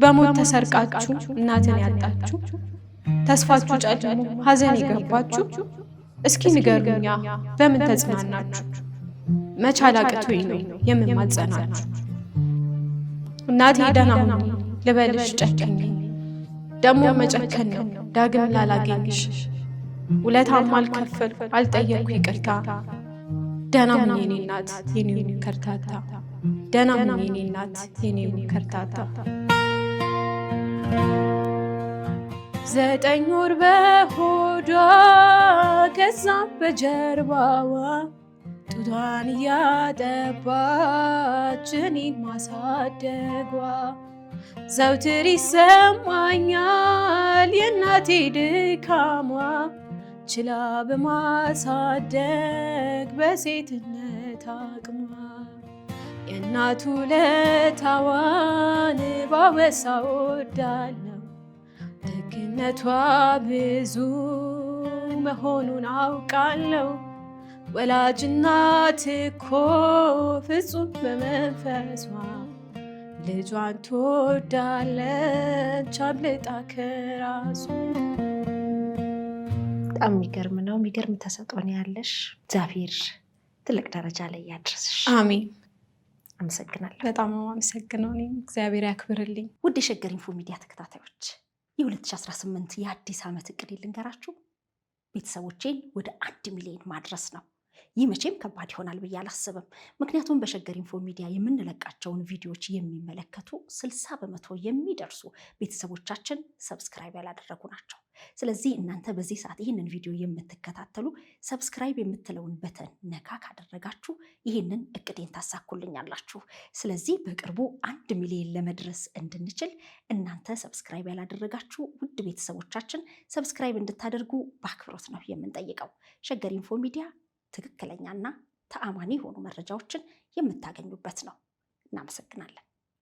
በሞት ተሰርቃችሁ እናትን ያጣችሁ፣ ተስፋችሁ ጨልሞ ሐዘን የገባችሁ፣ እስኪ ንገሩኛ በምን ተጽናናችሁ? መቻል አቅቶኝ ነው የምማጸናችሁ። እናቴ ደህና ሁኚ ልበልሽ ጨክኜ፣ ደሞ መጨከን ነው ዳግም ላላገኝሽ። ውለታም አልከፈልኩ አልጠየቅኩ ይቅርታ፣ ደህና ሁኚ የኔ እናት የኔው ከርታታ፣ ደህና ሁኚ የኔ እናት የኔው ከርታታ። 9 ወር በሆዷ ከዛም በጀርባዋ ጡቷን እያጠባች እኔን ማሳደጓ ዘውትር ይሰማኛል የእናቴ ድካሟ። ችላ በማሳደግ በሴትነት አቅሟ የእናቱ ውለታዋን ባወሳ ወዳለው ደግነቷ ብዙ መሆኑን አውቃለው። ወላጅ እናት እኮ ፍጹም በመንፈሷ ልጇን ትወዳለች አብልጣ ከራሷ። በጣም የሚገርም ነው። የሚገርም ተሰጥኦ ነው ያለሽ። እግዚአብሔር ትልቅ ደረጃ ላይ ያድርስሽ። አሜን። አመሰግናለሁ። በጣም አመሰግነው። እግዚአብሔር ያክብርልኝ። ውድ የሸገር ኢንፎ ሚዲያ ተከታታዮች የ2018 የአዲስ ዓመት እቅድ ልንገራችሁ። ቤተሰቦቼን ወደ 1 ሚሊዮን ማድረስ ነው። ይህ መቼም ከባድ ይሆናል ብዬ አላስብም። ምክንያቱም በሸገር ኢንፎ ሚዲያ የምንለቃቸውን ቪዲዮዎች የሚመለከቱ 60% የሚደርሱ ቤተሰቦቻችን ሰብስክራይብ ያላደረጉ ናቸው። ስለዚህ እናንተ በዚህ ሰዓት ይህንን ቪዲዮ የምትከታተሉ ሰብስክራይብ የምትለውን በተን ነካ ካደረጋችሁ ይህንን እቅዴን ታሳኩልኛላችሁ። ስለዚህ በቅርቡ 1 ሚሊዮን ለመድረስ እንድንችል እናንተ ሰብስክራይብ ያላደረጋችሁ ውድ ቤተሰቦቻችን ሰብስክራይብ እንድታደርጉ በአክብሮት ነው የምንጠይቀው። ሸገር ኢንፎ ሚዲያ ትክክለኛና ተአማኒ የሆኑ መረጃዎችን የምታገኙበት ነው። እናመሰግናለን።